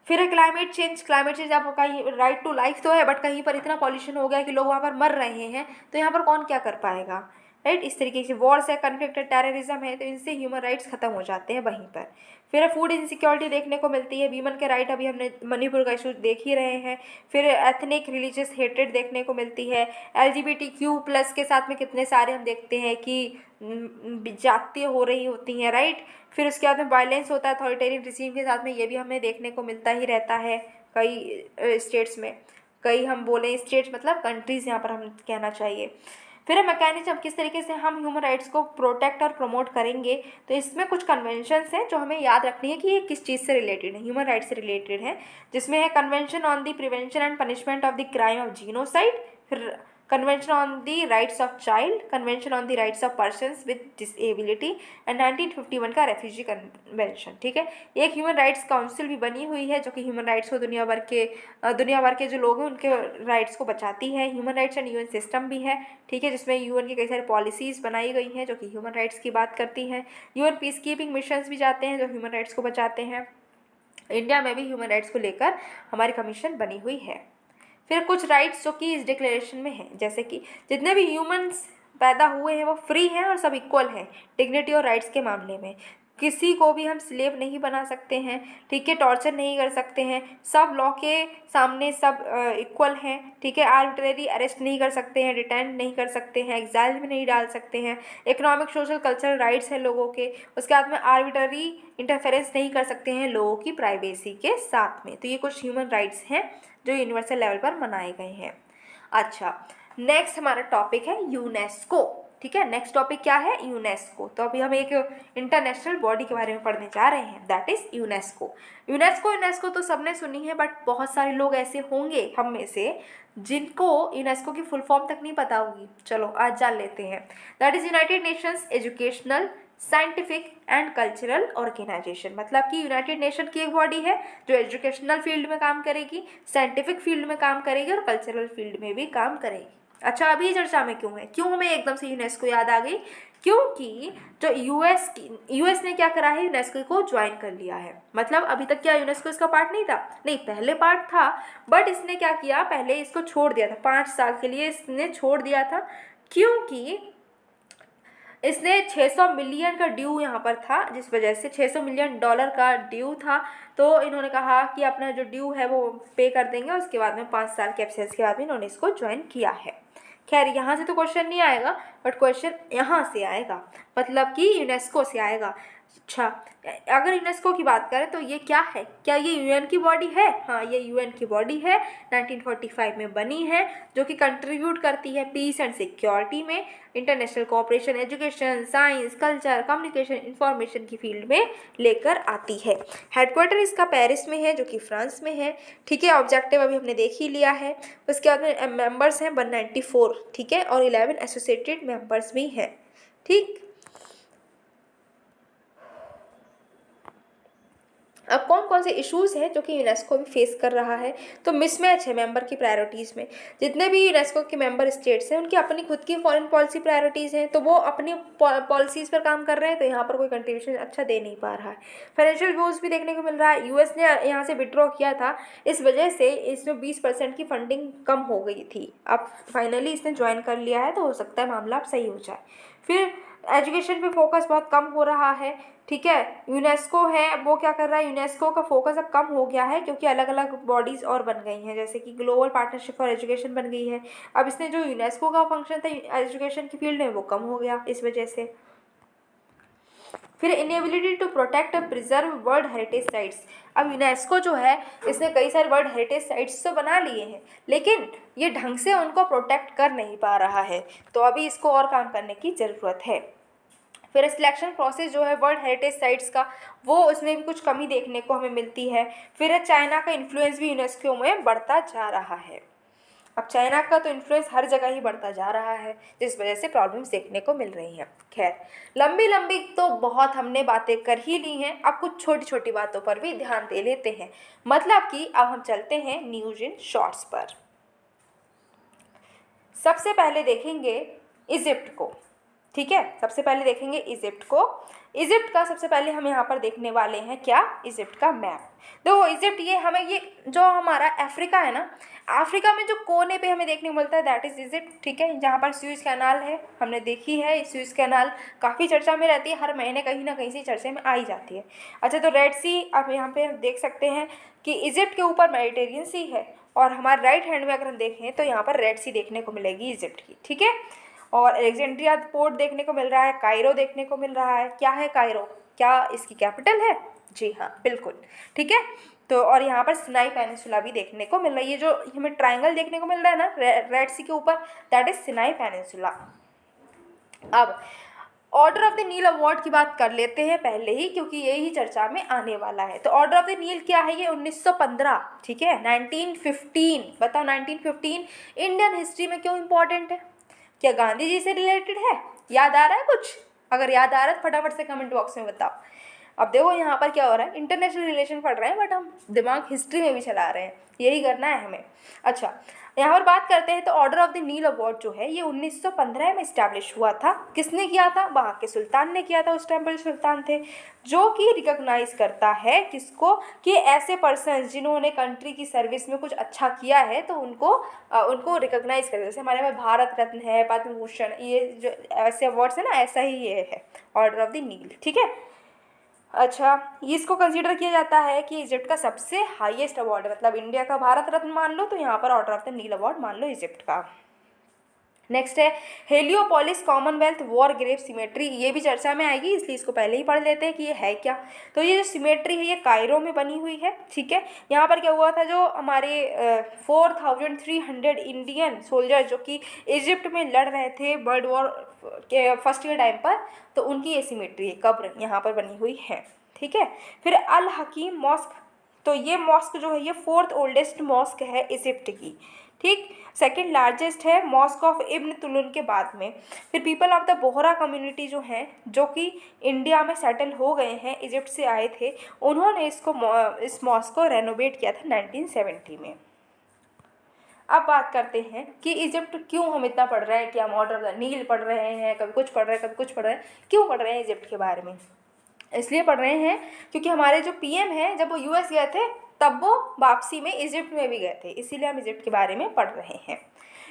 फिर है क्लाइमेट चेंज, आप कहीं राइट टू लाइफ तो है बट कहीं पर इतना पॉल्यूशन हो गया कि लोग वहाँ पर मर रहे हैं, तो यहाँ पर कौन क्या कर पाएगा, राइट। इस तरीके से वॉर्स है, कन्फ्लिक्ट है, टेररिज्म है, तो इनसे ह्यूमन राइट्स खत्म हो जाते हैं वहीं पर। फिर फूड इनसिक्योरिटी देखने को मिलती है, वीमन के राइट, अभी हमने मणिपुर का इशू देख ही रहे हैं। फिर एथनिक रिलीजियस हेट्रेड देखने को मिलती है। LGBTQ+ के साथ में कितने सारे हम देखते हैं कि जातीय हो रही होती हैं, राइट। फिर उसके बाद में वायलेंस होता है अथॉरिटेरियन रिजीम के साथ में, ये भी हमें देखने को मिलता ही रहता है कई स्टेट्स में, कई हम बोलें स्टेट्स मतलब कंट्रीज़ यहाँ पर हम कहना चाहिए। फिर मैकेनिज्म किस तरीके से हम ह्यूमन राइट्स को प्रोटेक्ट और प्रमोट करेंगे, तो इसमें कुछ कन्वेंशंस हैं जो हमें याद रखनी है कि ये किस चीज़ से रिलेटेड है, ह्यूमन राइट्स से रिलेटेड है, जिसमें है convention on the prevention and punishment of the crime of genocide, फिर convention on the rights of child, convention on the rights of persons with disability and 1951 का रेफ्यूजी कन्वेंशन। ठीक है, एक human rights council भी बनी हुई है जो कि ह्यूमन राइट्स को दुनिया भर के जो लोग हैं उनके राइट्स को बचाती है। Human rights and UN system भी है, ठीक है, जिसमें यूएन की कई सारी पॉलिसीज़ बनाई गई हैं जो कि ह्यूमन राइट्स की बात करती हैं। यूएन पीस कीपिंग मिशंस भी जाते हैं जो ह्यूमन राइट्स को बचाते हैं। इंडिया में भी ह्यूमन राइट्स को लेकर हमारी कमीशन बनी हुई है। फिर कुछ राइट्स जो कि इस डिक्लेरेशन में हैं, जैसे कि जितने भी ह्यूमंस पैदा हुए हैं वो फ्री हैं और सब इक्वल हैं डिग्निटी और राइट्स के मामले में। किसी को भी हम स्लेव नहीं बना सकते हैं, ठीक है, टॉर्चर नहीं कर सकते हैं, सब लॉ के सामने सब इक्वल हैं, ठीक है, आर्बिट्रेरी अरेस्ट नहीं कर सकते हैं, डिटेन नहीं कर सकते हैं, एग्जाइल में नहीं डाल सकते हैं, इकोनॉमिक सोशल कल्चरल राइट्स हैं लोगों के। उसके बाद में आर्बिट्रेरी इंटरफेरेंस नहीं कर सकते हैं लोगों की प्राइवेसी के साथ में। तो ये कुछ ह्यूमन राइट्स हैं जो यूनिवर्सल लेवल पर मनाए गए हैं। अच्छा, नेक्स्ट हमारा टॉपिक है यूनेस्को। ठीक है, नेक्स्ट टॉपिक क्या है? यूनेस्को। तो अभी हम एक इंटरनेशनल बॉडी के बारे में पढ़ने जा रहे हैं, दैट इज यूनेस्को। यूनेस्को तो सबने सुनी है, बट बहुत सारे लोग ऐसे होंगे हम में से जिनको यूनेस्को की फुल फॉर्म तक नहीं पता होगी। चलो आज जान लेते हैं। That is united nations educational scientific and cultural organization. मतलब कि यूनाइटेड नेशन की एक बॉडी है जो एजुकेशनल फील्ड में काम करेगी, साइंटिफिक फील्ड में काम करेगी और कल्चरल फील्ड में भी काम करेगी। अच्छा, अभी चर्चा में क्यों है, क्यों हमें एकदम से यूनेस्को याद आ गई? क्योंकि जो यूएस ने क्या करा है, यूनेस्को को ज्वाइन कर लिया है। मतलब अभी तक क्या यूनेस्को इसका पार्ट नहीं था? नहीं, पहले पार्ट था, बट इसने क्या किया, पहले इसको छोड़ दिया था, 5 साल के लिए इसने छोड़ दिया था, क्योंकि इसने 600 मिलियन का ड्यू यहाँ पर था, जिस वजह से $600 मिलियन का ड्यू था। तो इन्होंने कहा कि अपना जो ड्यू है वो पे कर देंगे। उसके बाद में 5 साल के एब्सेंस के बाद में इन्होंने इसको ज्वाइन किया है। खैर, यहाँ से तो क्वेश्चन नहीं आएगा, बट क्वेश्चन यहाँ से आएगा, मतलब कि यूनेस्को से आएगा। अच्छा, अगर यूनेस्को की बात करें तो ये क्या है? क्या ये यूएन की बॉडी है? हाँ, ये यूएन की बॉडी है, 1945 में बनी है, जो कि कंट्रीब्यूट करती है पीस एंड सिक्योरिटी में, international cooperation, education, science, culture, communication, information की फील्ड में लेकर आती है। हेडक्वार्टर इसका पेरिस में है, जो कि फ्रांस में है। ठीक है, ऑब्जेक्टिव अभी हमने देख ही लिया है। उसके बाद में मेंबर्स हैं 194, ठीक है, और 11 एसोसिएटेड मेंबर्स भी हैं। ठीक, अब कौन कौन से इश्यूज हैं जो कि यूनेस्को भी फेस कर रहा है? तो मिसमैच है मेंबर की प्रायोरिटीज़ में। जितने भी यूनेस्को के मेंबर स्टेट्स हैं उनकी अपनी खुद की फॉरेन पॉलिसी प्रायोरिटीज़ हैं, तो वो अपनी पॉलिसीज़ पर काम कर रहे हैं, तो यहाँ पर कोई कंट्रीब्यूशन अच्छा दे नहीं पा रहा है। फाइनेंशियल व्यूज़ भी देखने को मिल रहा है। यूएस ने यहाँ से विड्रॉ किया था, इस वजह से इसमें 20% की फंडिंग कम हो गई थी। अब फाइनली इसने ज्वाइन कर लिया है, तो हो सकता है मामला अब सही हो जाए। फिर एजुकेशन पे फोकस बहुत कम हो रहा है। ठीक है, यूनेस्को है वो क्या कर रहा है, यूनेस्को का फोकस अब कम हो गया है, क्योंकि अलग अलग बॉडीज़ और बन गई हैं, जैसे कि ग्लोबल पार्टनरशिप फॉर एजुकेशन बन गई है। अब इसने जो यूनेस्को का फंक्शन था एजुकेशन की फील्ड में वो कम हो गया इस वजह से। फिर इनेबिलिटी टू प्रोटेक्ट और प्रिजर्व वर्ल्ड हेरिटेज साइट्स। अब यूनेस्को जो है इसने कई सारे वर्ल्ड हेरिटेज साइट्स तो बना लिए हैं, लेकिन ये ढंग से उनको प्रोटेक्ट कर नहीं पा रहा है, तो अभी इसको और काम करने की ज़रूरत है। फिर सिलेक्शन प्रोसेस जो है वर्ल्ड हेरिटेज साइट्स का, वो उसमें भी कुछ कमी देखने को हमें मिलती है। फिर चाइना का इन्फ्लुएंस भी यूनेस्को में बढ़ता जा रहा है। अब चाइना का तो इन्फ्लुएंस हर जगह ही बढ़ता जा रहा है, जिस वजह से प्रॉब्लम्स देखने को मिल रही हैं। खैर, लंबी लंबी तो बहुत हमने बातें कर ही ली हैं, अब कुछ छोटी छोटी बातों पर भी ध्यान दे लेते हैं। मतलब कि अब हम चलते हैं न्यूज इन शॉर्ट्स पर। सबसे पहले देखेंगे इजिप्ट को। ठीक है, सबसे पहले देखेंगे इजिप्ट को। इजिप्ट का सबसे पहले हम यहाँ पर देखने वाले हैं क्या, इजिप्ट का मैप। देखो इजिप्ट, ये हमें ये जो हमारा अफ्रीका है ना, अफ्रीका में जो कोने पे हमें देखने को मिलता है दैट इज़ इजिप्ट। ठीक है, जहाँ पर स्यूज कैनाल है, हमने देखी है स्यूज कैनाल, काफ़ी चर्चा में रहती है, हर महीने कहीं ना कहीं से चर्चे में आई जाती है। अच्छा, तो रेड सी आप यहाँ पे देख सकते हैं कि इजिप्ट के ऊपर मेडिटेरियन सी है, और हमारे राइट हैंड में अगर हम देखें तो यहाँ पर रेड सी देखने को मिलेगी इजिप्ट की। ठीक है, और अलेक्जेंड्रिया पोर्ट देखने को मिल रहा है, कायरो देखने को मिल रहा है। क्या है कायरो, क्या इसकी कैपिटल है? जी हाँ, बिल्कुल। ठीक है, तो और यहाँ पर सिनाई पेनिनसुला भी देखने को मिल रहा है। ये जो हमें ट्रायंगल देखने को मिल रहा है ना रेड सी के ऊपर, दैट इज सिनाई पेनिनसुला। अब order of the Nile award की बात कर लेते हैं पहले ही, क्योंकि यही चर्चा में आने वाला है। तो ऑर्डर ऑफ द नील क्या है? ये 1915, ठीक है, 1915। बताओ 1915 इंडियन हिस्ट्री में क्यों इंपॉर्टेंट है? क्या गांधी जी से रिलेटेड है? याद आ रहा है कुछ? अगर याद आ रहा है तो फटाफट से कमेंट बॉक्स में बताओ। अब देखो यहाँ पर क्या हो रहा है, इंटरनेशनल रिलेशन पढ़ रहे हैं बट हम दिमाग हिस्ट्री में भी चला रहे हैं, यही करना है हमें। अच्छा, यहाँ पर बात करते हैं तो order of the Nile award जो है ये 1915 में इस्टेब्लिश हुआ था। किसने किया था? वहाँ के सुल्तान ने किया था, उस टाइम पर सुल्तान थे, जो कि रिकॉग्नाइज करता है किसको? कि ऐसे पर्सन जिन्होंने कंट्री की सर्विस में कुछ अच्छा किया है तो उनको रिकॉग्नाइज करते, जैसे हमारे में भारत रत्न है, पद्म भूषण, ये जो ऐसे अवार्ड्स है ना, ऐसा ही ये है ऑर्डर ऑफ द नील, ठीक है। अच्छा, ये इसको कंसीडर किया जाता है कि इजिप्ट का सबसे हाईएस्ट अवार्ड है, मतलब इंडिया का भारत रत्न मान लो तो यहाँ पर order of the Nile award मान लो इजिप्ट का। नेक्स्ट है Heliopolis commonwealth war grave cemetery, ये भी चर्चा में आएगी इसलिए इसको पहले ही पढ़ लेते हैं कि ये है क्या। तो ये जो सिमेट्री है ये कायरो में बनी हुई है, ठीक है। यहाँ पर क्या हुआ था, जो हमारे 4300 इंडियन सोल्जर जो कि इजिप्ट में लड़ रहे थे वर्ल्ड वॉर के फर्स्ट के टाइम पर, तो उनकी ये सिमेट्री कब्र यहाँ पर बनी हुई है, ठीक है। फिर अल हकीम मॉस्क, तो ये मॉस्क जो है ये 4th ओल्डेस्ट मॉस्क है इजिप्ट की, ठीक। सेकंड लार्जेस्ट है मॉस्क ऑफ इब्न तुलुन के बाद में। फिर people of the Bohra community जो हैं, जो कि इंडिया में सेटल हो गए हैं, इजिप्ट से आए थे, उन्होंने इस मॉस्क को रेनोवेट किया था 1970 में। अब बात करते हैं कि इजिप्ट क्यों हम इतना पढ़ रहे हैं, कि हम ऑर्डर ऑफ द नील पढ़ रहे हैं, कभी कुछ पढ़ रहे हैं, कभी कुछ पढ़ रहे हैं, क्यों पढ़ रहे हैं इजिप्ट के बारे में? इसलिए पढ़ रहे हैं क्योंकि हमारे जो पीएम हैं जब वो यूएस गए थे तब वो वापसी में इजिप्ट में भी गए थे, इसीलिए हम इजिप्ट के बारे में पढ़ रहे हैं।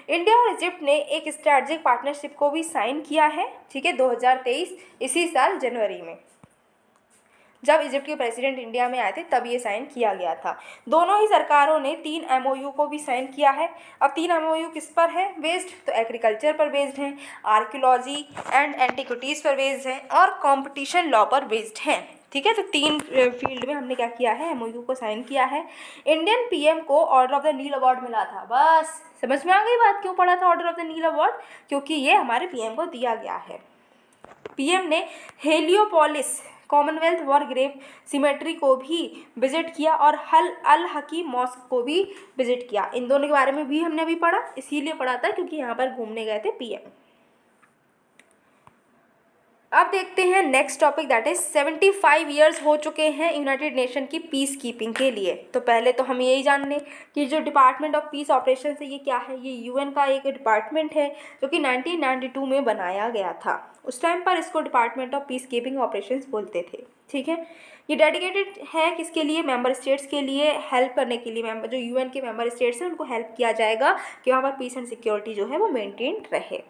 इंडिया और इजिप्ट ने एक स्ट्रैटेजिक पार्टनरशिप को भी साइन किया है, ठीक है, 2023 इसी साल जनवरी में, जब इजिप्ट के प्रेसिडेंट इंडिया में आए थे तब ये साइन किया गया था। दोनों ही सरकारों ने 3 MOU को भी साइन किया है। अब 3 MOU किस पर है बेस्ड? तो एग्रीकल्चर पर बेस्ड हैं, आर्कियोलॉजी एंड एंटिक्विटीज़ पर बेस्ड हैं और कंपटीशन लॉ पर बेस्ड हैं, ठीक है। तो 3 फील्ड में हमने क्या किया है, MOU को साइन किया है। इंडियन पीएम को order of the Nile award मिला था। बस समझ में आ गई बात, क्यों पढ़ा था order of the Nile award? क्योंकि ये हमारे पीएम को दिया गया है। पीएम ने Heliopolis commonwealth war grave cemetery को भी विजिट किया और अल हकीम मॉस्क को भी विजिट किया। इन दोनों के बारे में भी हमने अभी पढ़ा, इसीलिए पढ़ा था क्योंकि यहाँ पर घूमने गए थे पीएम। अब देखते हैं next topic, that is 75 years हो चुके हैं यूनाइटेड नेशन की पीस कीपिंग के लिए। तो पहले तो हम यही जान लें कि जो डिपार्टमेंट ऑफ पीस ऑपरेशन है ये क्या है। ये यूएन का एक डिपार्टमेंट है जो कि 1992 में बनाया गया था। उस टाइम पर इसको department of peace keeping operations बोलते थे, ठीक है। ये डेडिकेटेड है किसके लिए? मेंबर स्टेट्स के लिए हेल्प करने के लिए। जो यूएन के मेंबर स्टेट्स हैं उनको हेल्प किया जाएगा कि वहाँ पर पीस एंड सिक्योरिटी जो है वो मेंटेन रहे।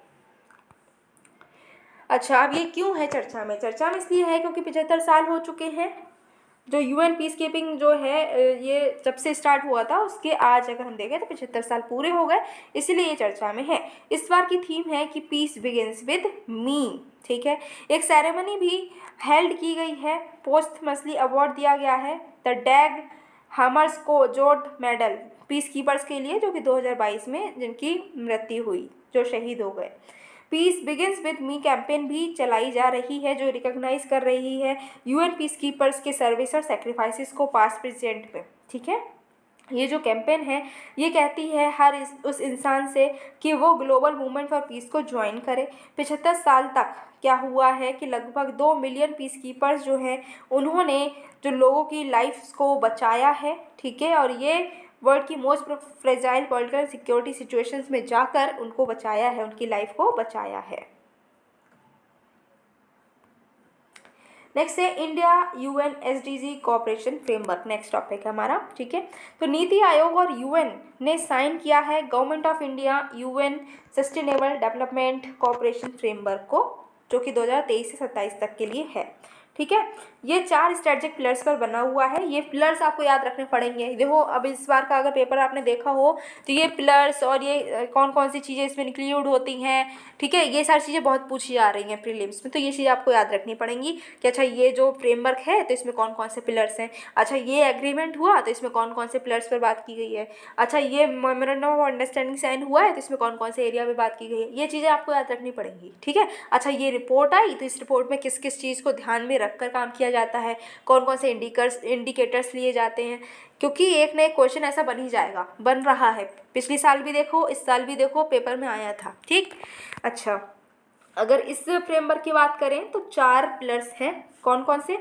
अच्छा, अब ये क्यों है चर्चा में? चर्चा में इसलिए है क्योंकि 75 साल हो चुके हैं जो यूएन पीस कीपिंग जो है ये जब से स्टार्ट हुआ था, उसके आज अगर हम देखें तो 75 साल पूरे हो गए, इसीलिए ये चर्चा में है। इस बार की थीम है कि पीस बिगिंस विद मी, ठीक है। एक सेरेमनी भी हेल्ड की गई है, पोस्टमसली अवार्ड दिया गया है the Dag Hammarskjold medal peace keepers के लिए, जो कि 2022 में जिनकी मृत्यु हुई, जो शहीद हो गए। Peace begins with me campaign भी चलाई जा रही है जो रिकॉग्नाइज कर रही है यूएन पीस कीपर्स के सर्विस और सेक्रीफाइसेस को पास्ट प्रेजेंट में, ठीक है। ये जो कैंपेन है ये कहती है उस इंसान से कि वो ग्लोबल मूवमेंट फॉर पीस को ज्वाइन करे। 75 साल तक क्या हुआ है कि लगभग 2 मिलियन पीस कीपर्स जो हैं उन्होंने जो लोगों की लाइफ को बचाया है, ठीक है, और ये वर्ल्ड की most fragile political security situations में जाकर उनको बचाया है, उनकी लाइफ को बचाया है। नेक्स्ट है India UN SDG cooperation framework, next topic है हमारा, ठीक है। तो नीति आयोग और यूएन ने साइन किया है government of India UN sustainable development cooperation framework को, जो कि 2023 से 27 तक के लिए है, ठीक है। ये 4 स्ट्रेटजिक पिलर्स पर बना हुआ है। ये पिलर्स आपको याद रखने पड़ेंगे। देखो अब इस बार का अगर पेपर आपने देखा हो तो ये पिलर्स और ये कौन कौन सी चीज़ें इसमें इंक्लूड होती हैं, ठीक है, ये सारी चीज़ें बहुत पूछी जा रही हैं प्रीलिम्स में, तो ये चीज़ आपको याद रखनी पड़ेंगी कि अच्छा ये जो फ्रेमवर्क है तो इसमें कौन कौन से पिलर्स हैं, अच्छा ये एग्रीमेंट हुआ तो इसमें कौन कौन से पिलर्स पर बात की गई है, अच्छा ये मेमोरेंडम ऑफ अंडरस्टैंडिंग साइन हुआ है तो इसमें कौन कौन से एरिया में बात की गई है, ये चीज़ें आपको याद रखनी पड़ेंगी, ठीक है। अच्छा ये रिपोर्ट आई तो इस रिपोर्ट में किस किस चीज़ को ध्यान में रखकर काम किया जाता है, कौन कौन से इंडिकेटर्स लिए जाते हैं, क्योंकि एक ना एक क्वेश्चन ऐसा बन ही जाएगा, बन रहा है, पिछले साल भी देखो, इस साल भी देखो, पेपर में आया था, ठीक। अच्छा अगर इस फ्रेमवर्क की बात करें तो 4 पिलर्स हैं, कौन कौन से,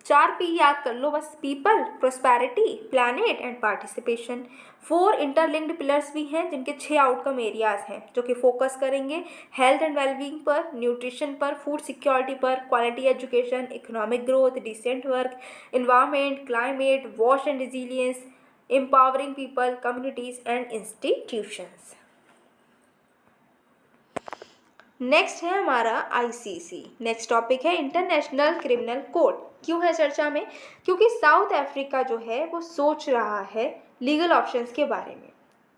4 पी याद कर लो बस, people, prosperity, planet and participation. 4 interlinked pillars भी हैं जिनके 6 आउटकम एरियाज हैं जो कि फोकस करेंगे हेल्थ एंड वेलबींग पर, न्यूट्रिशन पर, फूड सिक्योरिटी पर, quality education, economic growth, decent work, environment, climate, वॉश and resilience, empowering people, communities and institutions. Next है हमारा आईसीसी। नेक्स्ट टॉपिक है इंटरनेशनल क्रिमिनल कोर्ट। क्यों है चर्चा में, क्योंकि साउथ अफ्रीका जो है वो सोच रहा है लीगल ऑप्शंस के बारे में।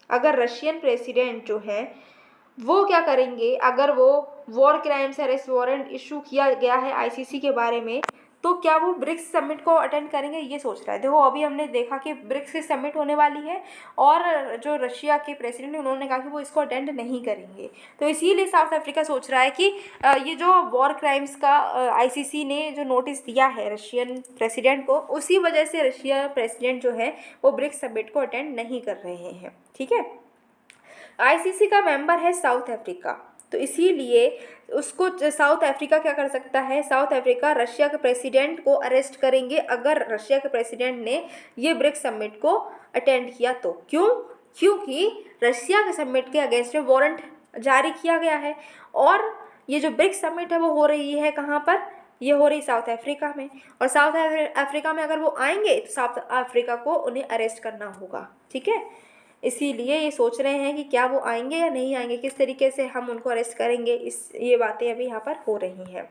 अगर रशियन प्रेसिडेंट जो है वो क्या करेंगे, अगर वो war crimes arrest warrant issue किया गया है आईसीसी के बारे में, तो क्या वो ब्रिक्स समिट को अटेंड करेंगे, ये सोच रहा है। देखो अभी हमने देखा कि ब्रिक्स की समिट होने वाली है और जो रशिया के प्रेसिडेंट उन्होंने कहा कि वो इसको अटेंड नहीं करेंगे, तो इसीलिए साउथ अफ्रीका सोच रहा है कि ये जो वॉर क्राइम्स का आईसीसी ने जो नोटिस दिया है रशियन प्रेसिडेंट को, उसी वजह से रशिया प्रेसिडेंट जो है वो ब्रिक्स समिट को अटेंड नहीं कर रहे हैं, ठीक है। आईसीसी का मेंबर है साउथ अफ्रीका, तो इसीलिए उसको साउथ अफ्रीका क्या कर सकता है, साउथ अफ्रीका रशिया के प्रेसिडेंट को अरेस्ट करेंगे अगर रशिया के प्रेसिडेंट ने ये ब्रिक्स समिट को अटेंड किया तो। क्यों, क्योंकि रशिया के समिट के अगेंस्ट में वारंट जारी किया गया है और ये जो ब्रिक्स समिट है वो हो रही है कहाँ पर, ये हो रही साउथ अफ्रीका में, और साउथ अफ्रीका में अगर वो आएंगे तो साउथ अफ्रीका को उन्हें अरेस्ट करना होगा, ठीक है। इसीलिए ये सोच रहे हैं कि क्या वो आएंगे या नहीं आएंगे, किस तरीके से हम उनको अरेस्ट करेंगे, ये बातें अभी यहाँ पर हो रही हैं।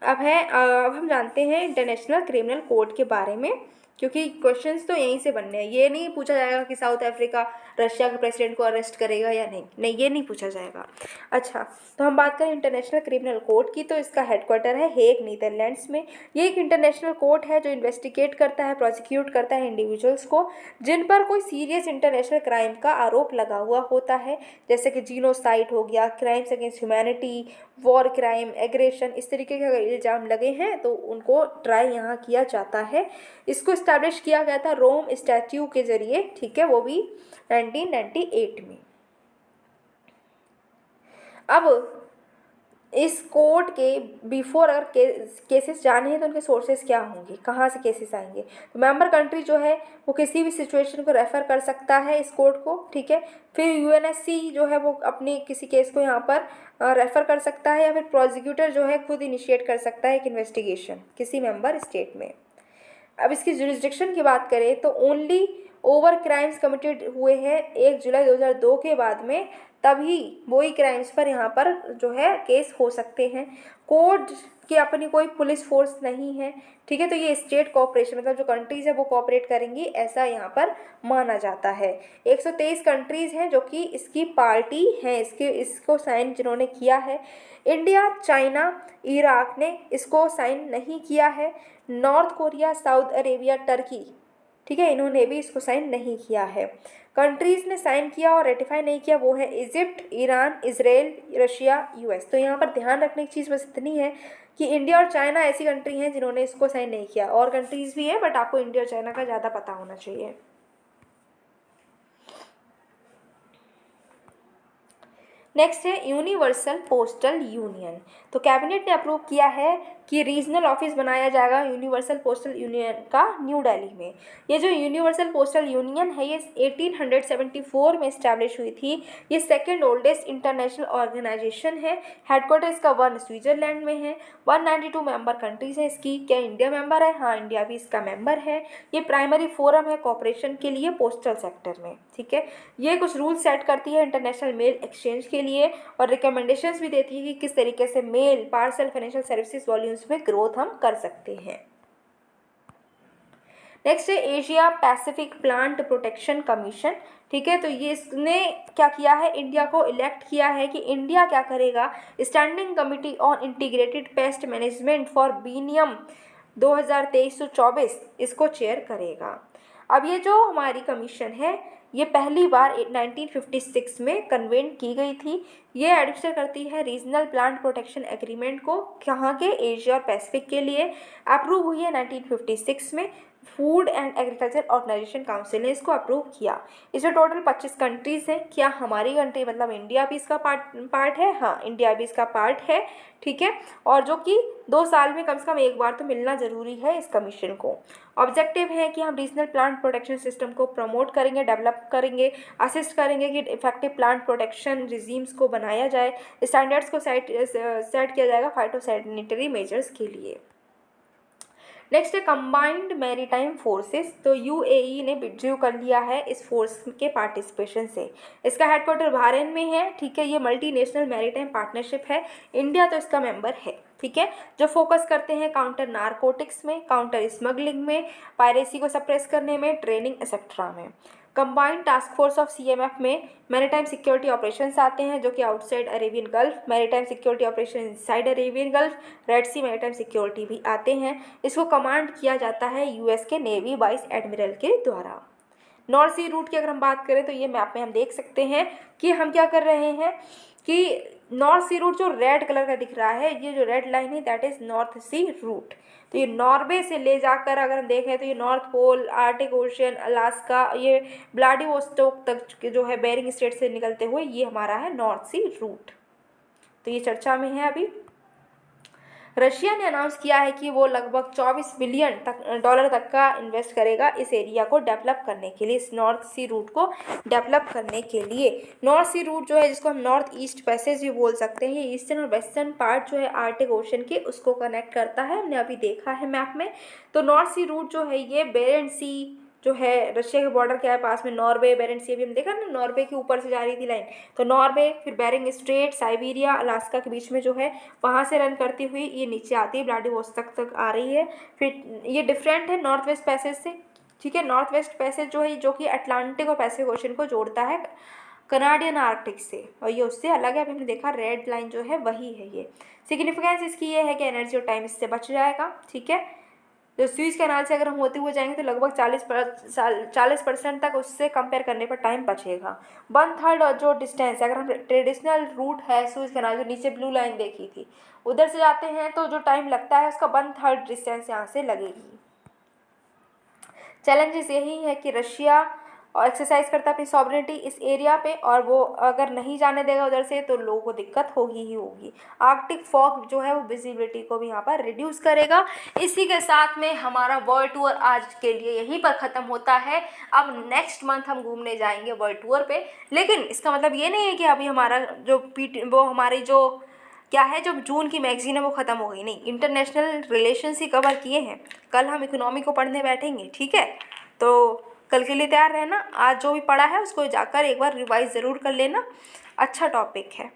अब हम जानते हैं इंटरनेशनल क्रिमिनल कोर्ट के बारे में, क्योंकि क्वेश्चंस तो यहीं से बनने हैं। ये नहीं पूछा जाएगा कि साउथ अफ्रीका रशिया के प्रेसिडेंट को अरेस्ट करेगा या नहीं, नहीं ये नहीं पूछा जाएगा। अच्छा तो हम बात करें इंटरनेशनल क्रिमिनल कोर्ट की, तो इसका हेडक्वार्टर है हेग नीदरलैंड्स में। ये एक इंटरनेशनल कोर्ट है जो इन्वेस्टिगेट करता है, प्रोसिक्यूट करता है इंडिविजुअल्स को जिन पर कोई सीरियस इंटरनेशनल क्राइम का आरोप लगा हुआ होता है, जैसे कि जीनोसाइड हो गया, crimes against humanity, war crime, aggression, इस तरीके के अगर इल्ज़ाम लगे हैं तो उनको ट्राई यहाँ किया जाता है। इसको इस्टेब्लिश किया गया था रोम स्टैट्यू के ज़रिए, ठीक है, वो भी 1998 में। अब इस कोर्ट के बिफोर अगर केसेस जाने हैं तो उनके सोर्सेज क्या होंगे, कहाँ से केसेस आएंगे, तो मेंबर कंट्री जो है वो किसी भी सिचुएशन को रेफ़र कर सकता है इस कोर्ट को, ठीक है। फिर यूएनएससी जो है वो अपनी किसी केस को यहाँ पर रेफ़र कर सकता है, या फिर प्रोसिक्यूटर जो है खुद इनिशिएट कर सकता है एक इन्वेस्टिगेशन किसी मेंबर स्टेट में। अब इसकी जुरिस्डिक्शन की बात करें तो ओनली ओवर क्राइम्स कमिटेड हुए हैं 1 जुलाई 2002 के बाद में, तभी वही क्राइम्स पर यहाँ पर जो है केस हो सकते हैं। कोर्ट की अपनी कोई पुलिस फोर्स नहीं है, ठीक है, तो ये स्टेट कोऑपरेशन मतलब जो कंट्रीज़ है वो कोऑपरेट करेंगी ऐसा यहाँ पर माना जाता है। 123 कंट्रीज़ हैं जो कि इसकी पार्टी हैं, इसको साइन जिन्होंने किया है। इंडिया, चाइना, इराक ने इसको साइन नहीं किया है। North Korea, Saudi Arabia, Turkey, ठीक है, इन्होंने भी इसको साइन नहीं किया है। कंट्रीज़ ने साइन किया और रेटिफाई नहीं किया वो है Egypt, Iran, Israel, Russia, US. तो यहाँ पर ध्यान रखने की चीज़ बस इतनी है कि इंडिया और चाइना ऐसी कंट्री हैं जिन्होंने इसको साइन नहीं किया, और कंट्रीज़ भी हैं बट आपको इंडिया और चाइना का ज़्यादा पता होना चाहिए। नेक्स्ट है यूनिवर्सल पोस्टल यूनियन। तो कैबिनेट ने अप्रूव किया है कि रीजनल ऑफिस बनाया जाएगा यूनिवर्सल पोस्टल यूनियन का न्यू दिल्ली में। ये जो यूनिवर्सल पोस्टल यूनियन है ये 1874 में इस्टेब्लिश हुई थी। ये सेकेंड ओल्डेस्ट इंटरनेशनल ऑर्गेनाइजेशन है। हेडक्वार्टर इसका 1 स्विट्जरलैंड में है। 192 मेंबर कंट्रीज है इसकी। क्या इंडिया मेंबर है? हाँ, इंडिया भी इसका मेंबर है। ये प्राइमरी फोरम है कॉपरेशन के लिए पोस्टल सेक्टर में, ठीक है। ये कुछ रूल सेट करती है इंटरनेशनल मेल एक्सचेंज के लिए और रिकमेंडेशंस भी देती है कि किस तरीके से mail parcel financial services volumes में ग्रोथ हम कर सकते हैं। नेक्स्ट है Asia Pacific plant protection commission. ठीक है, तो ये इसने क्या किया है, इंडिया को इलेक्ट किया है कि इंडिया क्या करेगा, standing committee on integrated pest management for biennium 2023-24 इसको चेयर करेगा। अब ये जो हमारी कमीशन है ये पहली बार 1956 में कन्वेंट की गई थी। ये एडमिनिस्टर करती है रीजनल प्लांट प्रोटेक्शन एग्रीमेंट को, कहाँ के, एशिया और पैसिफिक के लिए। अप्रूव हुई है 1956 में। Food and agriculture organization council ने इसको अप्रूव किया। इसमें टोटल 25 कंट्रीज़ हैं। क्या हमारी कंट्री मतलब इंडिया भी इसका पार्ट है? हाँ, इंडिया भी इसका पार्ट है। ठीक है, और जो कि 2 साल में कम से कम एक बार तो मिलना ज़रूरी है इस कमीशन को। ऑब्जेक्टिव है कि हम रीजनल प्लांट प्रोटेक्शन सिस्टम को प्रमोट करेंगे, डेवलप करेंगे, असिस्ट करेंगे कि इफेक्टिव प्लांट प्रोटेक्शन रिजीम्स को बनाया जाए, स्टैंडर्ड्स को सेट किया जाएगा फाइटोसैनिटरी मेजर्स के लिए। नेक्स्ट है कंबाइंड मैरीटाइम फोर्सेस। तो यूएई ने विड्रू कर लिया है इस फोर्स के पार्टिसिपेशन से। इसका हेडक्वार्टर बहरीन में है। ठीक है, ये मल्टीनेशनल मैरीटाइम पार्टनरशिप है, इंडिया तो इसका मेंबर है। ठीक है, जो फोकस करते हैं काउंटर नारकोटिक्स में, काउंटर स्मगलिंग में, पायरेसी को सप्रेस करने में, ट्रेनिंग एक्सेट्रा में। Combined task force of CMF में मैरीटाइम सिक्योरिटी ऑपरेशंस आते हैं जो कि outside Arabian Gulf, maritime security operation inside Arabian Gulf, Red Sea maritime security भी आते हैं। इसको कमांड किया जाता है यूएस के नेवी वाइस एडमिरल के द्वारा। नॉर्थ सी रूट की अगर हम बात करें तो ये मैप में हम देख सकते हैं कि हम क्या कर रहे हैं कि नॉर्थ सी रूट जो रेड कलर का दिख रहा है, ये जो रेड लाइन है that is north sea route. तो ये नॉर्वे से ले जाकर अगर हम देखें तो ये north pole, Arctic ocean, Alaska, ये व्लादिवोस्तोक तक जो है बेरिंग स्ट्रेट से निकलते हुए ये हमारा है नॉर्थ सी रूट। तो ये चर्चा में है अभी। रशिया ने अनाउंस किया है कि वो लगभग 24 बिलियन डॉलर तक का इन्वेस्ट करेगा इस एरिया को डेवलप करने के लिए, इस नॉर्थ सी रूट को डेवलप करने के लिए। नॉर्थ सी रूट जो है जिसको हम नॉर्थ ईस्ट पैसेज भी बोल सकते हैं, ये ईस्टर्न और वेस्टर्न पार्ट जो है आर्टिक ओशन के उसको कनेक्ट करता है, हमने अभी देखा है मैप में। तो नॉर्थ सी रूट जो है ये बेरेंट सी जो है रशिया के बॉर्डर के पास में, नॉर्वे बेरेंट सी, अभी हम देखा ना नॉर्वे के ऊपर से जा रही थी लाइन, तो नॉर्वे फिर बेरिंग स्ट्रेट, साइबेरिया, अलास्का के बीच में जो है वहाँ से रन करती हुई ये नीचे आती है, व्लादिवोस्तोक तक आ रही है। फिर ये डिफरेंट है नॉर्थ वेस्ट पैसेज से। ठीक है, नॉर्थ वेस्ट पैसेज जो है जो कि अटलांटिक और पैसिफिक ओशन को जोड़ता है कनाडियन आर्कटिक से, और ये उससे अलग है। अभी हमने देखा रेड लाइन जो है वही है ये। सिग्निफिकेंस इसकी ये है कि एनर्जी और टाइम इससे बच जाएगा। ठीक है, जो स्यूज कैनाल से अगर हम होते हुए जाएंगे तो लगभग 40% तक उससे कंपेयर करने पर टाइम बचेगा। 1/3 और जो डिस्टेंस अगर हम ट्रेडिशनल रूट है स्यूज कैनाल जो नीचे ब्लू लाइन देखी थी उधर से जाते हैं तो जो टाइम लगता है उसका 1/3 डिस्टेंस यहाँ से लगेगी। चैलेंजेस यही है कि रशिया और एक्सरसाइज करता है अपनी सॉवरेनिटी इस एरिया पे, और वो अगर नहीं जाने देगा उधर से तो लोगों को दिक्कत होगी ही होगी। आर्कटिक फॉग जो है वो विजिबिलिटी को भी यहाँ पर रिड्यूस करेगा। इसी के साथ में हमारा वर्ल्ड टूर आज के लिए यहीं पर ख़त्म होता है। अब नेक्स्ट मंथ हम घूमने जाएंगे वर्ल्ड टूर पे, लेकिन इसका मतलब ये नहीं है कि अभी हमारा जो वो हमारी जो क्या है जो जून की मैगजीन है वो ख़त्म हो गई, नहीं, इंटरनेशनल रिलेशंस ही कवर किए हैं। कल हम इकोनॉमी को पढ़ने बैठेंगे। ठीक है, तो कल के लिए तैयार रहना। आज जो भी पढ़ा है उसको जाकर एक बार रिवाइज ज़रूर कर लेना, अच्छा टॉपिक है।